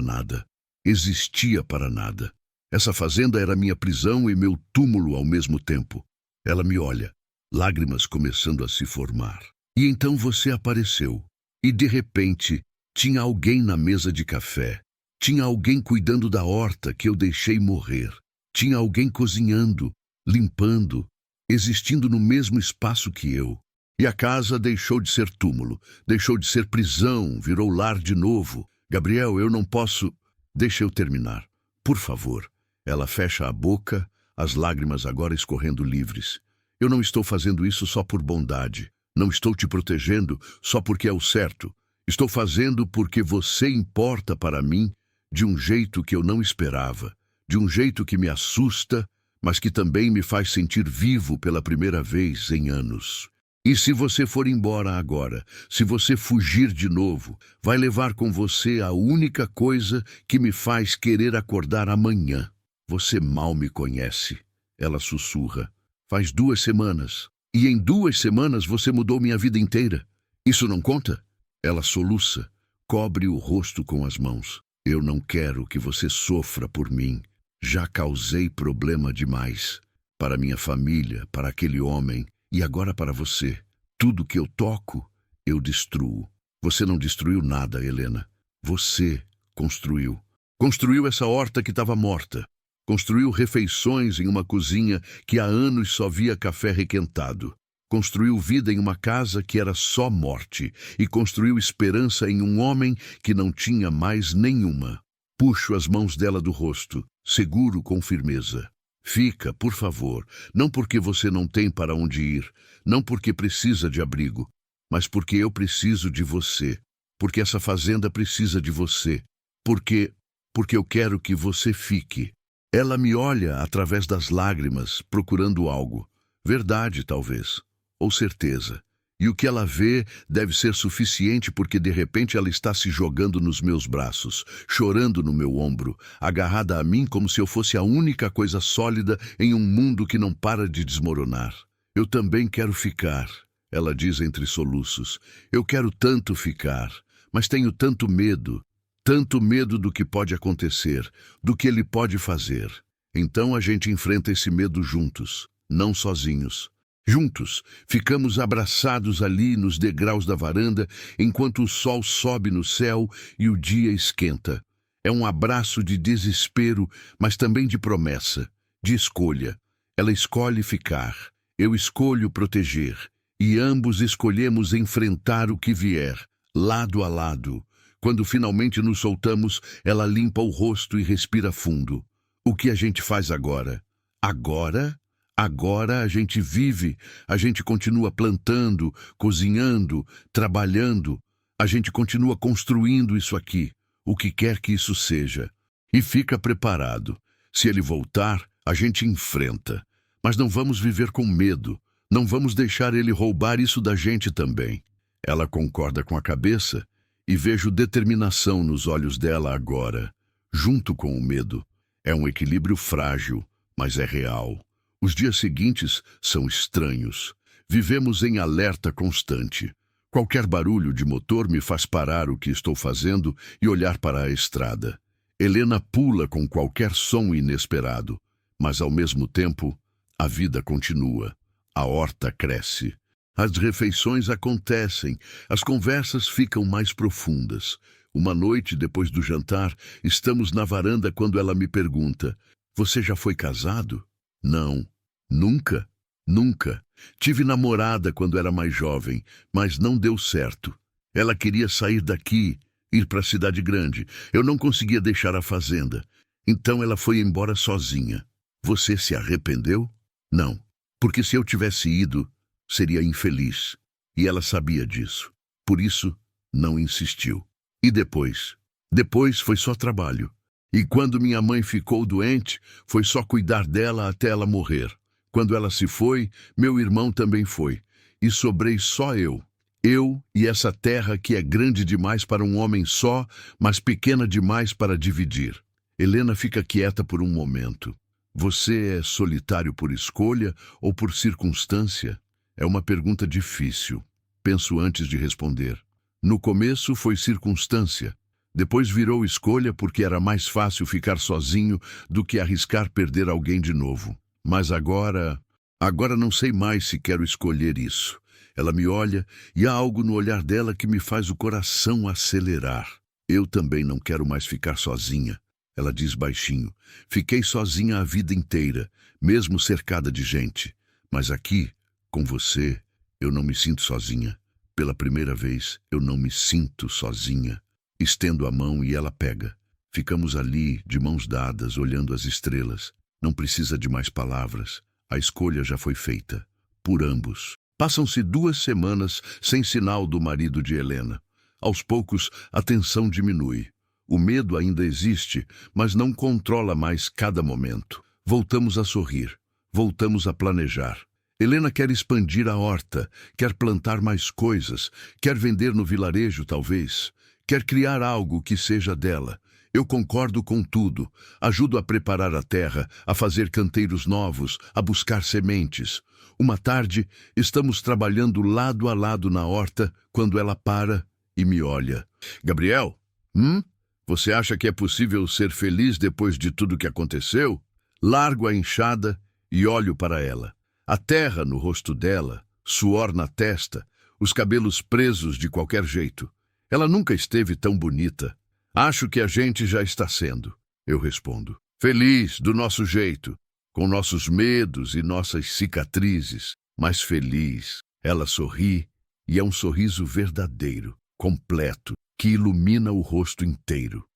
nada. Existia para nada. Essa fazenda era minha prisão e meu túmulo ao mesmo tempo. Ela me olha, lágrimas começando a se formar. E então você apareceu. E de repente, tinha alguém na mesa de café. Tinha alguém cuidando da horta que eu deixei morrer. Tinha alguém cozinhando, limpando, existindo no mesmo espaço que eu. E a casa deixou de ser túmulo, deixou de ser prisão, virou lar de novo. Gabriel, eu não posso... Deixa eu terminar. Por favor. Ela fecha a boca, as lágrimas agora escorrendo livres. Eu não estou fazendo isso só por bondade. Não estou te protegendo só porque é o certo. Estou fazendo porque você importa para mim de um jeito que eu não esperava. De um jeito que me assusta, mas que também me faz sentir vivo pela primeira vez em anos. E se você for embora agora, se você fugir de novo, vai levar com você a única coisa que me faz querer acordar amanhã. Você mal me conhece, ela sussurra. Faz 2 semanas. E em 2 semanas você mudou minha vida inteira. Isso não conta? Ela soluça, cobre o rosto com as mãos. Eu não quero que você sofra por mim. Já causei problema demais. Para minha família, para aquele homem e agora para você. Tudo que eu toco, eu destruo. Você não destruiu nada, Helena. Você construiu. Construiu essa horta que estava morta. Construiu refeições em uma cozinha que há anos só via café requentado. Construiu vida em uma casa que era só morte. E construiu esperança em um homem que não tinha mais nenhuma. Puxo as mãos dela do rosto, seguro com firmeza. Fica, por favor, não porque você não tem para onde ir, não porque precisa de abrigo, mas porque eu preciso de você, porque essa fazenda precisa de você, porque eu quero que você fique. Ela me olha através das lágrimas, procurando algo. Verdade, talvez, ou certeza. E o que ela vê deve ser suficiente porque de repente ela está se jogando nos meus braços, chorando no meu ombro, agarrada a mim como se eu fosse a única coisa sólida em um mundo que não para de desmoronar. Eu também quero ficar, ela diz entre soluços. Eu quero tanto ficar, mas tenho tanto medo do que pode acontecer, do que ele pode fazer. Então a gente enfrenta esse medo juntos, não sozinhos. Juntos, ficamos abraçados ali nos degraus da varanda, enquanto o sol sobe no céu e o dia esquenta. É um abraço de desespero, mas também de promessa, de escolha. Ela escolhe ficar, eu escolho proteger, e ambos escolhemos enfrentar o que vier, lado a lado. Quando finalmente nos soltamos, ela limpa o rosto e respira fundo. O que a gente faz agora? Agora? Agora a gente vive, a gente continua plantando, cozinhando, trabalhando, a gente continua construindo isso aqui, o que quer que isso seja. E fica preparado. Se ele voltar, a gente enfrenta. Mas não vamos viver com medo, não vamos deixar ele roubar isso da gente também. Ela concorda com a cabeça e vejo determinação nos olhos dela agora, junto com o medo. É um equilíbrio frágil, mas é real. Os dias seguintes são estranhos. Vivemos em alerta constante. Qualquer barulho de motor me faz parar o que estou fazendo e olhar para a estrada. Helena pula com qualquer som inesperado, mas ao mesmo tempo, a vida continua. A horta cresce. As refeições acontecem, as conversas ficam mais profundas. Uma noite, depois do jantar, estamos na varanda quando ela me pergunta: "Você já foi casado?" Não, nunca, nunca. Tive namorada quando era mais jovem, mas não deu certo. Ela queria sair daqui, ir para a cidade grande. Eu não conseguia deixar a fazenda. Então ela foi embora sozinha. Você se arrependeu? Não, porque se eu tivesse ido, seria infeliz. E ela sabia disso. Por isso, não insistiu. E depois? Depois foi só trabalho. E quando minha mãe ficou doente, foi só cuidar dela até ela morrer. Quando ela se foi, meu irmão também foi. E sobrei só eu. Eu e essa terra que é grande demais para um homem só, mas pequena demais para dividir. Helena fica quieta por um momento. Você é solitário por escolha ou por circunstância? É uma pergunta difícil. Penso antes de responder. No começo foi circunstância. Depois virou escolha porque era mais fácil ficar sozinho do que arriscar perder alguém de novo. Mas agora não sei mais se quero escolher isso. Ela me olha e há algo no olhar dela que me faz o coração acelerar. Eu também não quero mais ficar sozinha. Ela diz baixinho. Fiquei sozinha a vida inteira, mesmo cercada de gente. Mas aqui, com você, eu não me sinto sozinha. Pela primeira vez, eu não me sinto sozinha. Estendo a mão e ela pega. Ficamos ali, de mãos dadas, olhando as estrelas. Não precisa de mais palavras. A escolha já foi feita. Por ambos. Passam-se 2 semanas sem sinal do marido de Helena. Aos poucos, a tensão diminui. O medo ainda existe, mas não controla mais cada momento. Voltamos a sorrir. Voltamos a planejar. Helena quer expandir a horta, quer plantar mais coisas, quer vender no vilarejo, talvez. Quer criar algo que seja dela. Eu concordo com tudo. Ajudo a preparar a terra, a fazer canteiros novos, a buscar sementes. Uma tarde, estamos trabalhando lado a lado na horta, quando ela para e me olha. "Gabriel, Você acha que é possível ser feliz depois de tudo que aconteceu? Largo a enxada e olho para ela. A terra no rosto dela, suor na testa, os cabelos presos de qualquer jeito. Ela nunca esteve tão bonita. Acho que a gente já está sendo, eu respondo. Feliz do nosso jeito, com nossos medos e nossas cicatrizes, mas feliz. Ela sorri e é um sorriso verdadeiro, completo, que ilumina o rosto inteiro.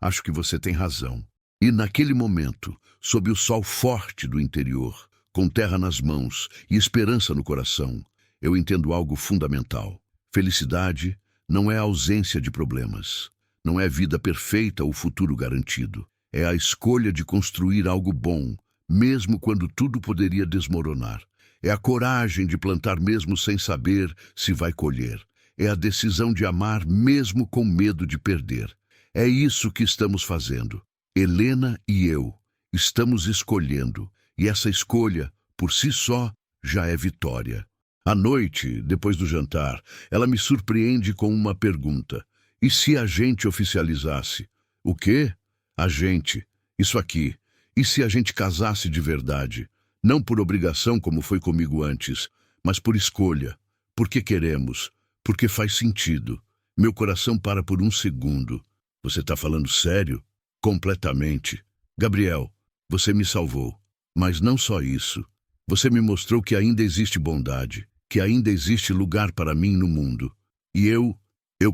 Acho que você tem razão. E naquele momento, sob o sol forte do interior, com terra nas mãos e esperança no coração, eu entendo algo fundamental. Felicidade não é a ausência de problemas. Não é vida perfeita ou futuro garantido. É a escolha de construir algo bom, mesmo quando tudo poderia desmoronar. É a coragem de plantar mesmo sem saber se vai colher. É a decisão de amar mesmo com medo de perder. É isso que estamos fazendo. Helena e eu estamos escolhendo, e essa escolha, por si só, já é vitória. À noite, depois do jantar, ela me surpreende com uma pergunta. E se a gente oficializasse? O quê? A gente. Isso aqui. E se a gente casasse de verdade? Não por obrigação, como foi comigo antes, mas por escolha. Porque queremos. Porque faz sentido. Meu coração para por um segundo. Você está falando sério? Completamente. Gabriel, você me salvou. Mas não só isso. Você me mostrou que ainda existe bondade, que ainda existe lugar para mim no mundo. E eu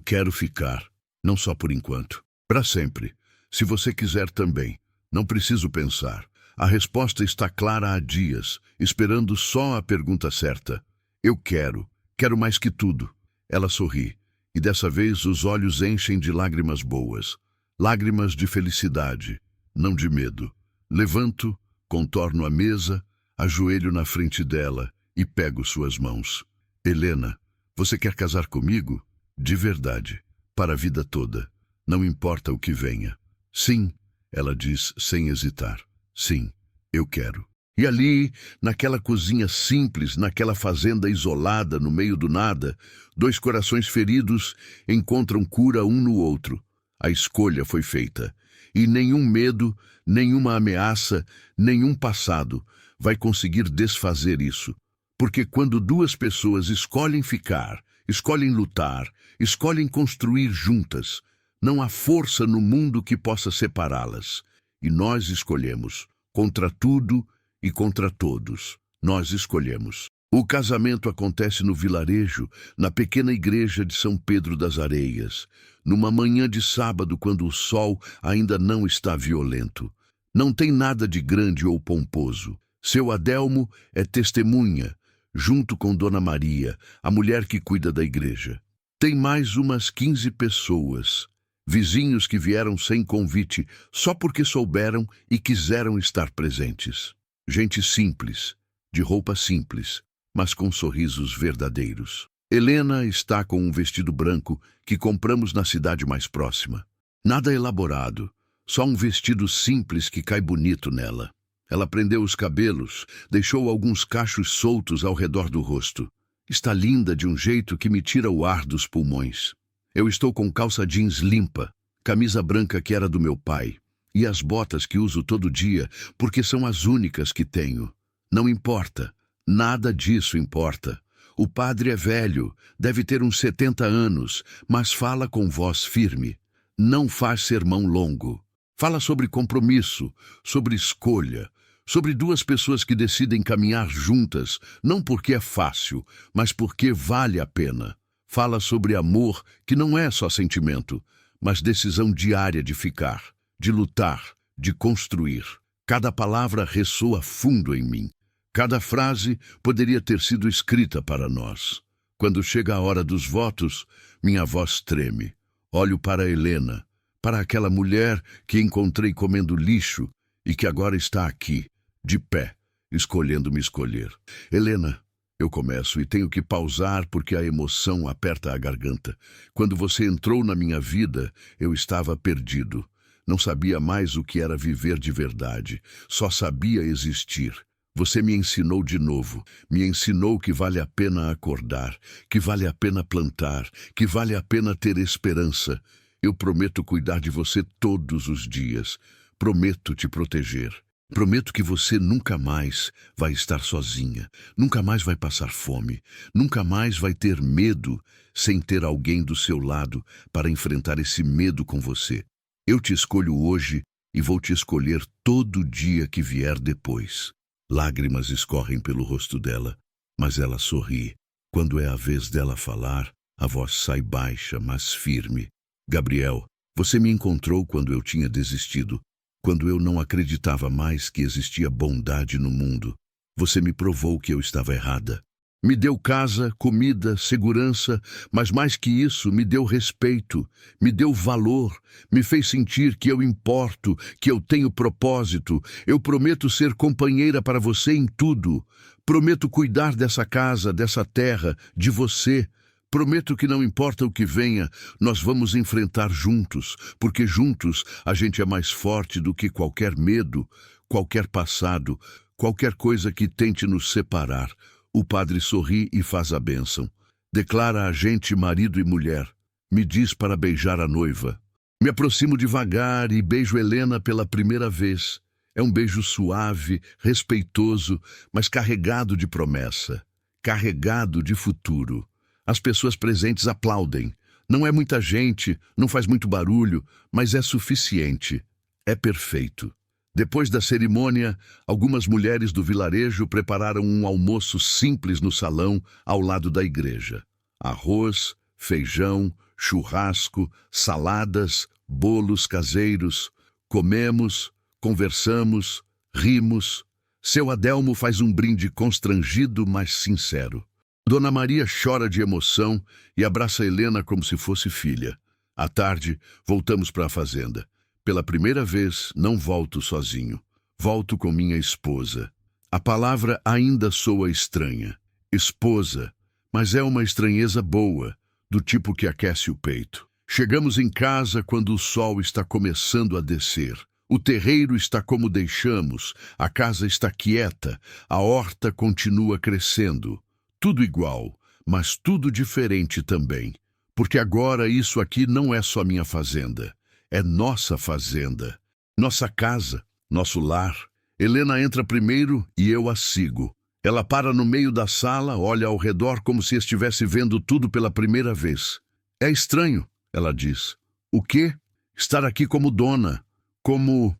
quero ficar. Não só por enquanto. Para sempre. Se você quiser também. Não preciso pensar. A resposta está clara há dias, esperando só a pergunta certa. Eu quero. Quero mais que tudo. Ela sorri. E dessa vez os olhos enchem de lágrimas boas. Lágrimas de felicidade, não de medo. Levanto, contorno a mesa, ajoelho na frente dela e pego suas mãos. Helena, você quer casar comigo? De verdade, para a vida toda. Não importa o que venha. Sim, ela diz sem hesitar. Sim, eu quero. E ali, naquela cozinha simples, naquela fazenda isolada no meio do nada, dois corações feridos encontram cura um no outro. A escolha foi feita. E nenhum medo, nenhuma ameaça, nenhum passado vai conseguir desfazer isso. Porque quando duas pessoas escolhem ficar, escolhem lutar, escolhem construir juntas, não há força no mundo que possa separá-las. E nós escolhemos, contra tudo e contra todos. Nós escolhemos. O casamento acontece no vilarejo, na pequena igreja de São Pedro das Areias, numa manhã de sábado quando o sol ainda não está violento. Não tem nada de grande ou pomposo. Seu Adelmo é testemunha, junto com Dona Maria, a mulher que cuida da igreja. Tem mais umas 15 pessoas, vizinhos que vieram sem convite, só porque souberam e quiseram estar presentes. Gente simples, de roupa simples, mas com sorrisos verdadeiros. Helena está com um vestido branco que compramos na cidade mais próxima. Nada elaborado, só um vestido simples que cai bonito nela. Ela prendeu os cabelos, deixou alguns cachos soltos ao redor do rosto. Está linda de um jeito que me tira o ar dos pulmões. Eu estou com calça jeans limpa, camisa branca que era do meu pai, e as botas que uso todo dia, porque são as únicas que tenho. Não importa. Nada disso importa. O padre é velho, deve ter uns 70 anos, mas fala com voz firme. Não faz sermão longo. Fala sobre compromisso, sobre escolha, sobre duas pessoas que decidem caminhar juntas, não porque é fácil, mas porque vale a pena. Fala sobre amor, que não é só sentimento, mas decisão diária de ficar, de lutar, de construir. Cada palavra ressoa fundo em mim. Cada frase poderia ter sido escrita para nós. Quando chega a hora dos votos, minha voz treme. Olho para Helena, para aquela mulher que encontrei comendo lixo e que agora está aqui, de pé, escolhendo me escolher. Helena, eu começo e tenho que pausar porque a emoção aperta a garganta. Quando você entrou na minha vida, eu estava perdido. Não sabia mais o que era viver de verdade, só sabia existir. Você me ensinou de novo, me ensinou que vale a pena acordar, que vale a pena plantar, que vale a pena ter esperança. Eu prometo cuidar de você todos os dias. Prometo te proteger. Prometo que você nunca mais vai estar sozinha, nunca mais vai passar fome, nunca mais vai ter medo sem ter alguém do seu lado para enfrentar esse medo com você. Eu te escolho hoje e vou te escolher todo dia que vier depois. Lágrimas escorrem pelo rosto dela, mas ela sorri. Quando é a vez dela falar, a voz sai baixa, mas firme. Gabriel, você me encontrou quando eu tinha desistido. Quando eu não acreditava mais que existia bondade no mundo, você me provou que eu estava errada. Me deu casa, comida, segurança, mas mais que isso, me deu respeito, me deu valor, me fez sentir que eu importo, que eu tenho propósito. Eu prometo ser companheira para você em tudo. Prometo cuidar dessa casa, dessa terra, de você. Prometo que não importa o que venha, nós vamos enfrentar juntos, porque juntos a gente é mais forte do que qualquer medo, qualquer passado, qualquer coisa que tente nos separar. O padre sorri e faz a bênção. Declara a gente marido e mulher. Me diz para beijar a noiva. Me aproximo devagar e beijo Helena pela primeira vez. É um beijo suave, respeitoso, mas carregado de promessa, carregado de futuro. As pessoas presentes aplaudem. Não é muita gente, não faz muito barulho, mas é suficiente. É perfeito. Depois da cerimônia, algumas mulheres do vilarejo prepararam um almoço simples no salão ao lado da igreja. Arroz, feijão, churrasco, saladas, bolos caseiros. Comemos, conversamos, rimos. Seu Adelmo faz um brinde constrangido, mas sincero. Dona Maria chora de emoção e abraça Helena como se fosse filha. À tarde, voltamos para a fazenda. Pela primeira vez, não volto sozinho. Volto com minha esposa. A palavra ainda soa estranha. Esposa, mas é uma estranheza boa, do tipo que aquece o peito. Chegamos em casa quando o sol está começando a descer. O terreiro está como deixamos, a casa está quieta, a horta continua crescendo. Tudo igual, mas tudo diferente também. Porque agora isso aqui não é só minha fazenda. É nossa fazenda. Nossa casa, nosso lar. Helena entra primeiro e eu a sigo. Ela para no meio da sala, olha ao redor como se estivesse vendo tudo pela primeira vez. É estranho, ela diz. O quê? Estar aqui como dona, como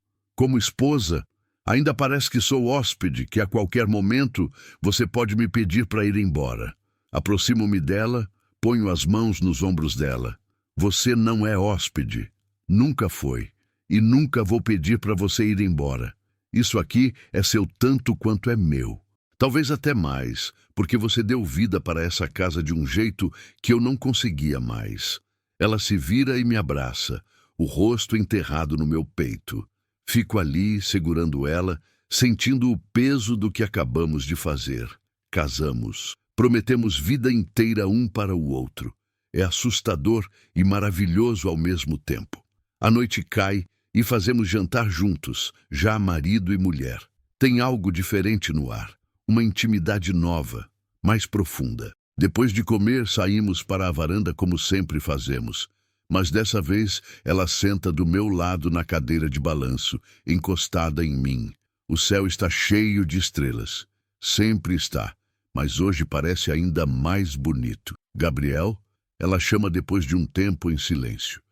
esposa. Ainda parece que sou hóspede, que a qualquer momento você pode me pedir para ir embora. Aproximo-me dela, ponho as mãos nos ombros dela. Você não é hóspede. Nunca foi. E nunca vou pedir para você ir embora. Isso aqui é seu tanto quanto é meu. Talvez até mais, porque você deu vida para essa casa de um jeito que eu não conseguia mais. Ela se vira e me abraça, o rosto enterrado no meu peito. Fico ali, segurando ela, sentindo o peso do que acabamos de fazer. Casamos. Prometemos vida inteira um para o outro. É assustador e maravilhoso ao mesmo tempo. A noite cai e fazemos jantar juntos, já marido e mulher. Tem algo diferente no ar, uma intimidade nova, mais profunda. Depois de comer, saímos para a varanda como sempre fazemos. Mas dessa vez ela senta do meu lado na cadeira de balanço, encostada em mim. O céu está cheio de estrelas. Sempre está, mas hoje parece ainda mais bonito. Gabriel? Ela chama depois de um tempo em silêncio.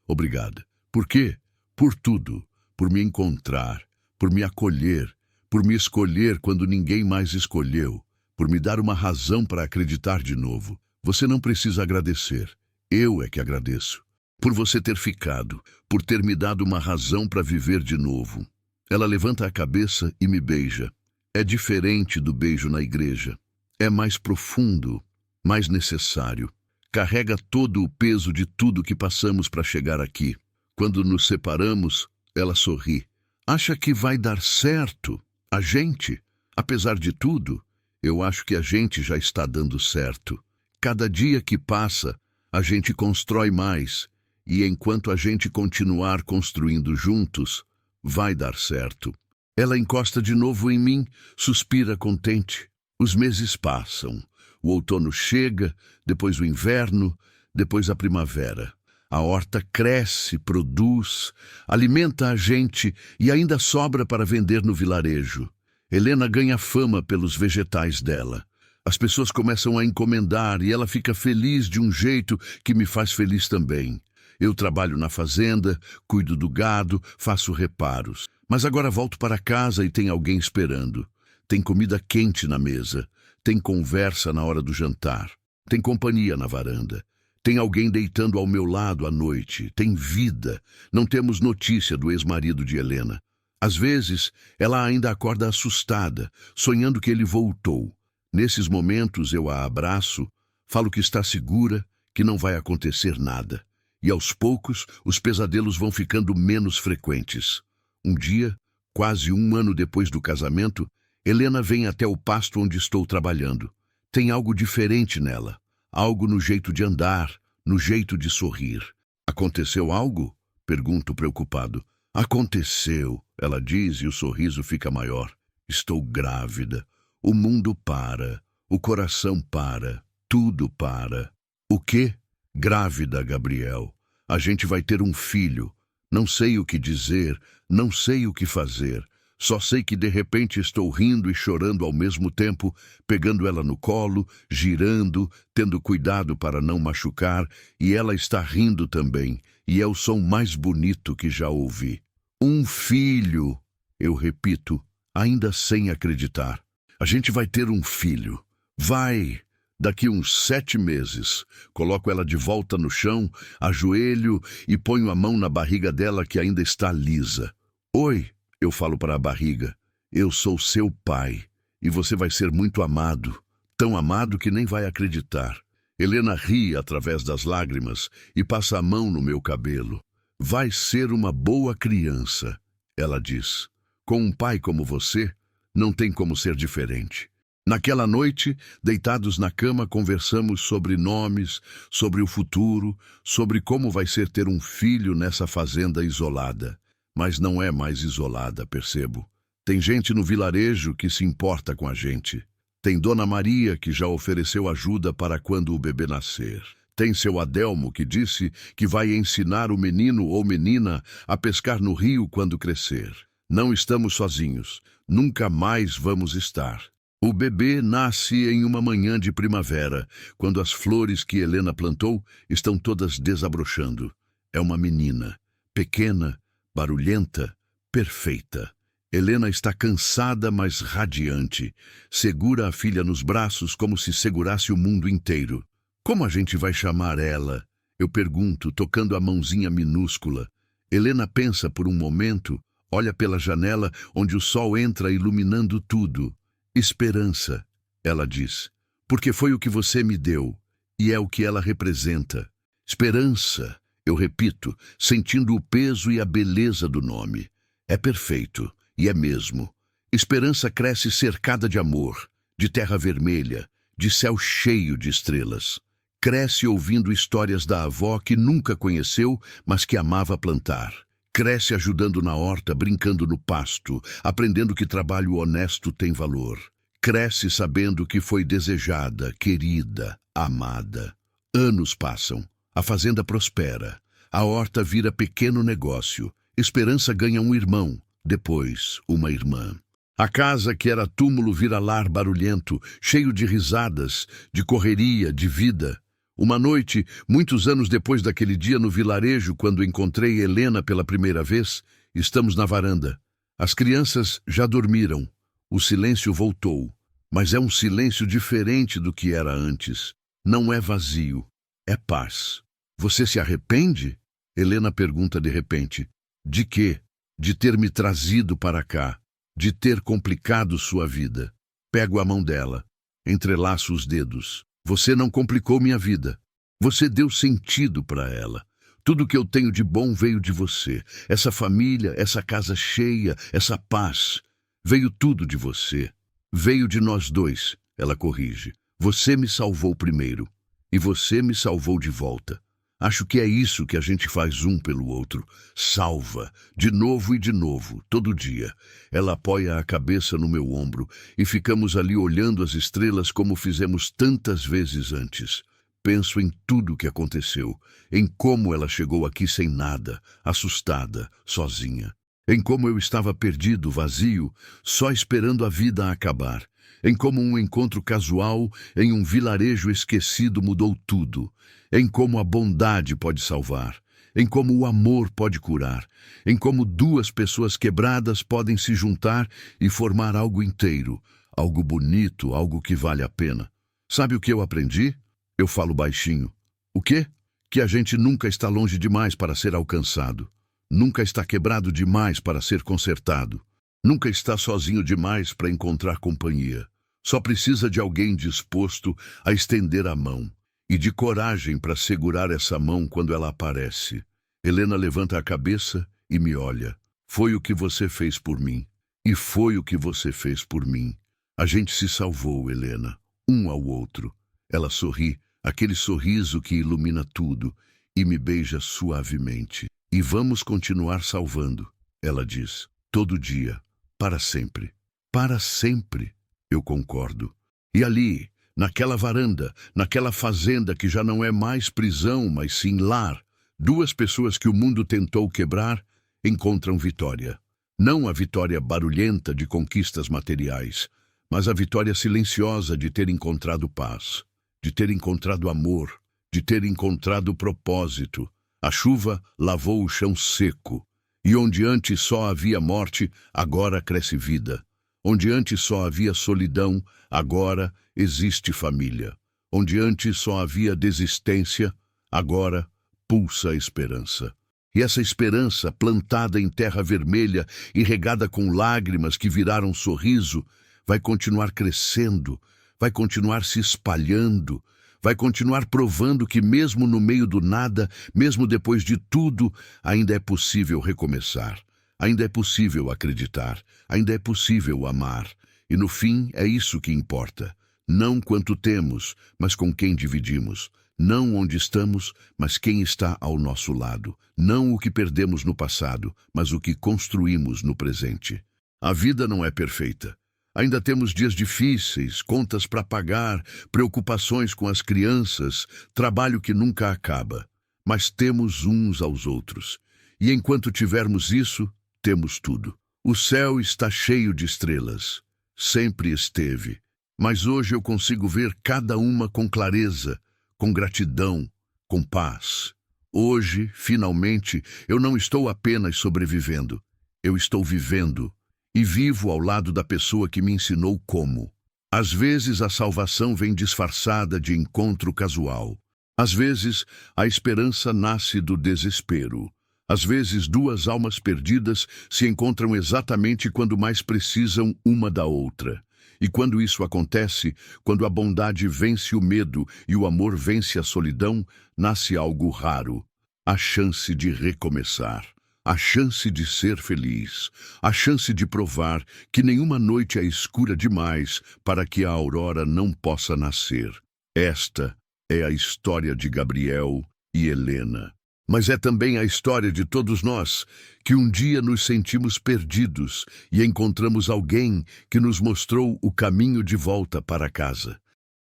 Obrigada. Por quê? Por tudo. Por me encontrar, por me acolher, por me escolher quando ninguém mais escolheu, por me dar uma razão para acreditar de novo. Você não precisa agradecer. Eu é que agradeço. Por você ter ficado, por ter me dado uma razão para viver de novo. Ela levanta a cabeça e me beija. É diferente do beijo na igreja. É mais profundo, mais necessário. Carrega todo o peso de tudo que passamos para chegar aqui. Quando nos separamos, ela sorri. Acha que vai dar certo? A gente? Apesar de tudo, eu acho que a gente já está dando certo. Cada dia que passa, a gente constrói mais, e enquanto a gente continuar construindo juntos, vai dar certo. Ela encosta de novo em mim, suspira contente. Os meses passam. O outono chega, depois o inverno, depois a primavera. A horta cresce, produz, alimenta a gente e ainda sobra para vender no vilarejo. Helena ganha fama pelos vegetais dela. As pessoas começam a encomendar e ela fica feliz de um jeito que me faz feliz também. Eu trabalho na fazenda, cuido do gado, faço reparos. Mas agora volto para casa e tem alguém esperando. Tem comida quente na mesa. Tem conversa na hora do jantar. Tem companhia na varanda. Tem alguém deitando ao meu lado à noite. Tem vida. Não temos notícia do ex-marido de Helena. Às vezes, ela ainda acorda assustada, sonhando que ele voltou. Nesses momentos eu a abraço, falo que está segura, que não vai acontecer nada. E aos poucos, os pesadelos vão ficando menos frequentes. Um dia, quase um ano depois do casamento, Helena vem até o pasto onde estou trabalhando. Tem algo diferente nela. Algo no jeito de andar, no jeito de sorrir. Aconteceu algo? Pergunto preocupado. Aconteceu, ela diz e o sorriso fica maior. Estou grávida. O mundo para. O coração para. Tudo para. O quê? Grávida, Gabriel. A gente vai ter um filho. Não sei o que dizer, não sei o que fazer. Só sei que de repente estou rindo e chorando ao mesmo tempo, pegando ela no colo, girando, tendo cuidado para não machucar, e ela está rindo também, e é o som mais bonito que já ouvi. Um filho, eu repito, ainda sem acreditar. A gente vai ter um filho. Vai! Daqui uns 7 meses. Coloco ela de volta no chão, ajoelho e ponho a mão na barriga dela que ainda está lisa. Oi! Eu falo para a barriga, eu sou seu pai, e você vai ser muito amado, tão amado que nem vai acreditar. Helena ri através das lágrimas e passa a mão no meu cabelo. Vai ser uma boa criança, ela diz. Com um pai como você, não tem como ser diferente. Naquela noite, deitados na cama, conversamos sobre nomes, sobre o futuro, sobre como vai ser ter um filho nessa fazenda isolada. Mas não é mais isolada, percebo. Tem gente no vilarejo que se importa com a gente. Tem Dona Maria, que já ofereceu ajuda para quando o bebê nascer. Tem seu Adelmo, que disse que vai ensinar o menino ou menina a pescar no rio quando crescer. Não estamos sozinhos. Nunca mais vamos estar. O bebê nasce em uma manhã de primavera, quando as flores que Helena plantou estão todas desabrochando. É uma menina, pequena, barulhenta, perfeita. Helena está cansada, mas radiante. Segura a filha nos braços como se segurasse o mundo inteiro. Como a gente vai chamar ela? Eu pergunto, tocando a mãozinha minúscula. Helena pensa por um momento, olha pela janela onde o sol entra iluminando tudo. Esperança, ela diz, porque foi o que você me deu, e é o que ela representa. Esperança. Eu repito, sentindo o peso e a beleza do nome. É perfeito, e é mesmo. Esperança cresce cercada de amor, de terra vermelha, de céu cheio de estrelas. Cresce ouvindo histórias da avó que nunca conheceu, mas que amava plantar. Cresce ajudando na horta, brincando no pasto, aprendendo que trabalho honesto tem valor. Cresce sabendo que foi desejada, querida, amada. Anos passam. A fazenda prospera. A horta vira pequeno negócio. Esperança ganha um irmão, depois uma irmã. A casa que era túmulo vira lar barulhento, cheio de risadas, de correria, de vida. Uma noite, muitos anos depois daquele dia no vilarejo, quando encontrei Helena pela primeira vez, estamos na varanda. As crianças já dormiram. O silêncio voltou, mas é um silêncio diferente do que era antes. Não é vazio. É paz. Você se arrepende? Helena pergunta de repente. De quê? De ter me trazido para cá. De ter complicado sua vida. Pego a mão dela. Entrelaço os dedos. Você não complicou minha vida. Você deu sentido para ela. Tudo que eu tenho de bom veio de você. Essa família, essa casa cheia, essa paz. Veio tudo de você. Veio de nós dois, ela corrige. Você me salvou primeiro. E você me salvou de volta. Acho que é isso que a gente faz um pelo outro. Salva, de novo, todo dia. Ela apoia a cabeça no meu ombro e ficamos ali olhando as estrelas como fizemos tantas vezes antes. Penso em tudo o que aconteceu, em como ela chegou aqui sem nada, assustada, sozinha. Em como eu estava perdido, vazio, só esperando a vida acabar. Em como um encontro casual em um vilarejo esquecido mudou tudo. Em como a bondade pode salvar. Em como o amor pode curar. Em como duas pessoas quebradas podem se juntar e formar algo inteiro, algo bonito, algo que vale a pena. Sabe o que eu aprendi? Eu falo baixinho. O quê? Que a gente nunca está longe demais para ser alcançado. Nunca está quebrado demais para ser consertado. Nunca está sozinho demais para encontrar companhia. Só precisa de alguém disposto a estender a mão e de coragem para segurar essa mão quando ela aparece. Helena levanta a cabeça e me olha. Foi o que você fez por mim. E foi o que você fez por mim. A gente se salvou, Helena, um ao outro. Ela sorri, aquele sorriso que ilumina tudo, e me beija suavemente. E vamos continuar salvando, ela diz, todo dia, para sempre. Para sempre, eu concordo. E ali, naquela varanda, naquela fazenda que já não é mais prisão, mas sim lar, duas pessoas que o mundo tentou quebrar encontram vitória. Não a vitória barulhenta de conquistas materiais, mas a vitória silenciosa de ter encontrado paz, de ter encontrado amor, de ter encontrado propósito. A chuva lavou o chão seco, e onde antes só havia morte, agora cresce vida. Onde antes só havia solidão, agora existe família. Onde antes só havia desistência, agora pulsa a esperança. E essa esperança, plantada em terra vermelha e regada com lágrimas que viraram sorriso, vai continuar crescendo, vai continuar se espalhando, vai continuar provando que mesmo no meio do nada, mesmo depois de tudo, ainda é possível recomeçar, ainda é possível acreditar, ainda é possível amar. E no fim é isso que importa. Não quanto temos, mas com quem dividimos. Não onde estamos, mas quem está ao nosso lado. Não o que perdemos no passado, mas o que construímos no presente. A vida não é perfeita. Ainda temos dias difíceis, contas para pagar, preocupações com as crianças, trabalho que nunca acaba. Mas temos uns aos outros. E enquanto tivermos isso, temos tudo. O céu está cheio de estrelas. Sempre esteve. Mas hoje eu consigo ver cada uma com clareza, com gratidão, com paz. Hoje, finalmente, eu não estou apenas sobrevivendo. Eu estou vivendo. E vivo ao lado da pessoa que me ensinou como. Às vezes a salvação vem disfarçada de encontro casual. Às vezes a esperança nasce do desespero. Às vezes duas almas perdidas se encontram exatamente quando mais precisam uma da outra. E quando isso acontece, quando a bondade vence o medo e o amor vence a solidão, nasce algo raro. A chance de recomeçar. A chance de ser feliz, a chance de provar que nenhuma noite é escura demais para que a aurora não possa nascer. Esta é a história de Gabriel e Helena. Mas é também a história de todos nós, que um dia nos sentimos perdidos e encontramos alguém que nos mostrou o caminho de volta para casa.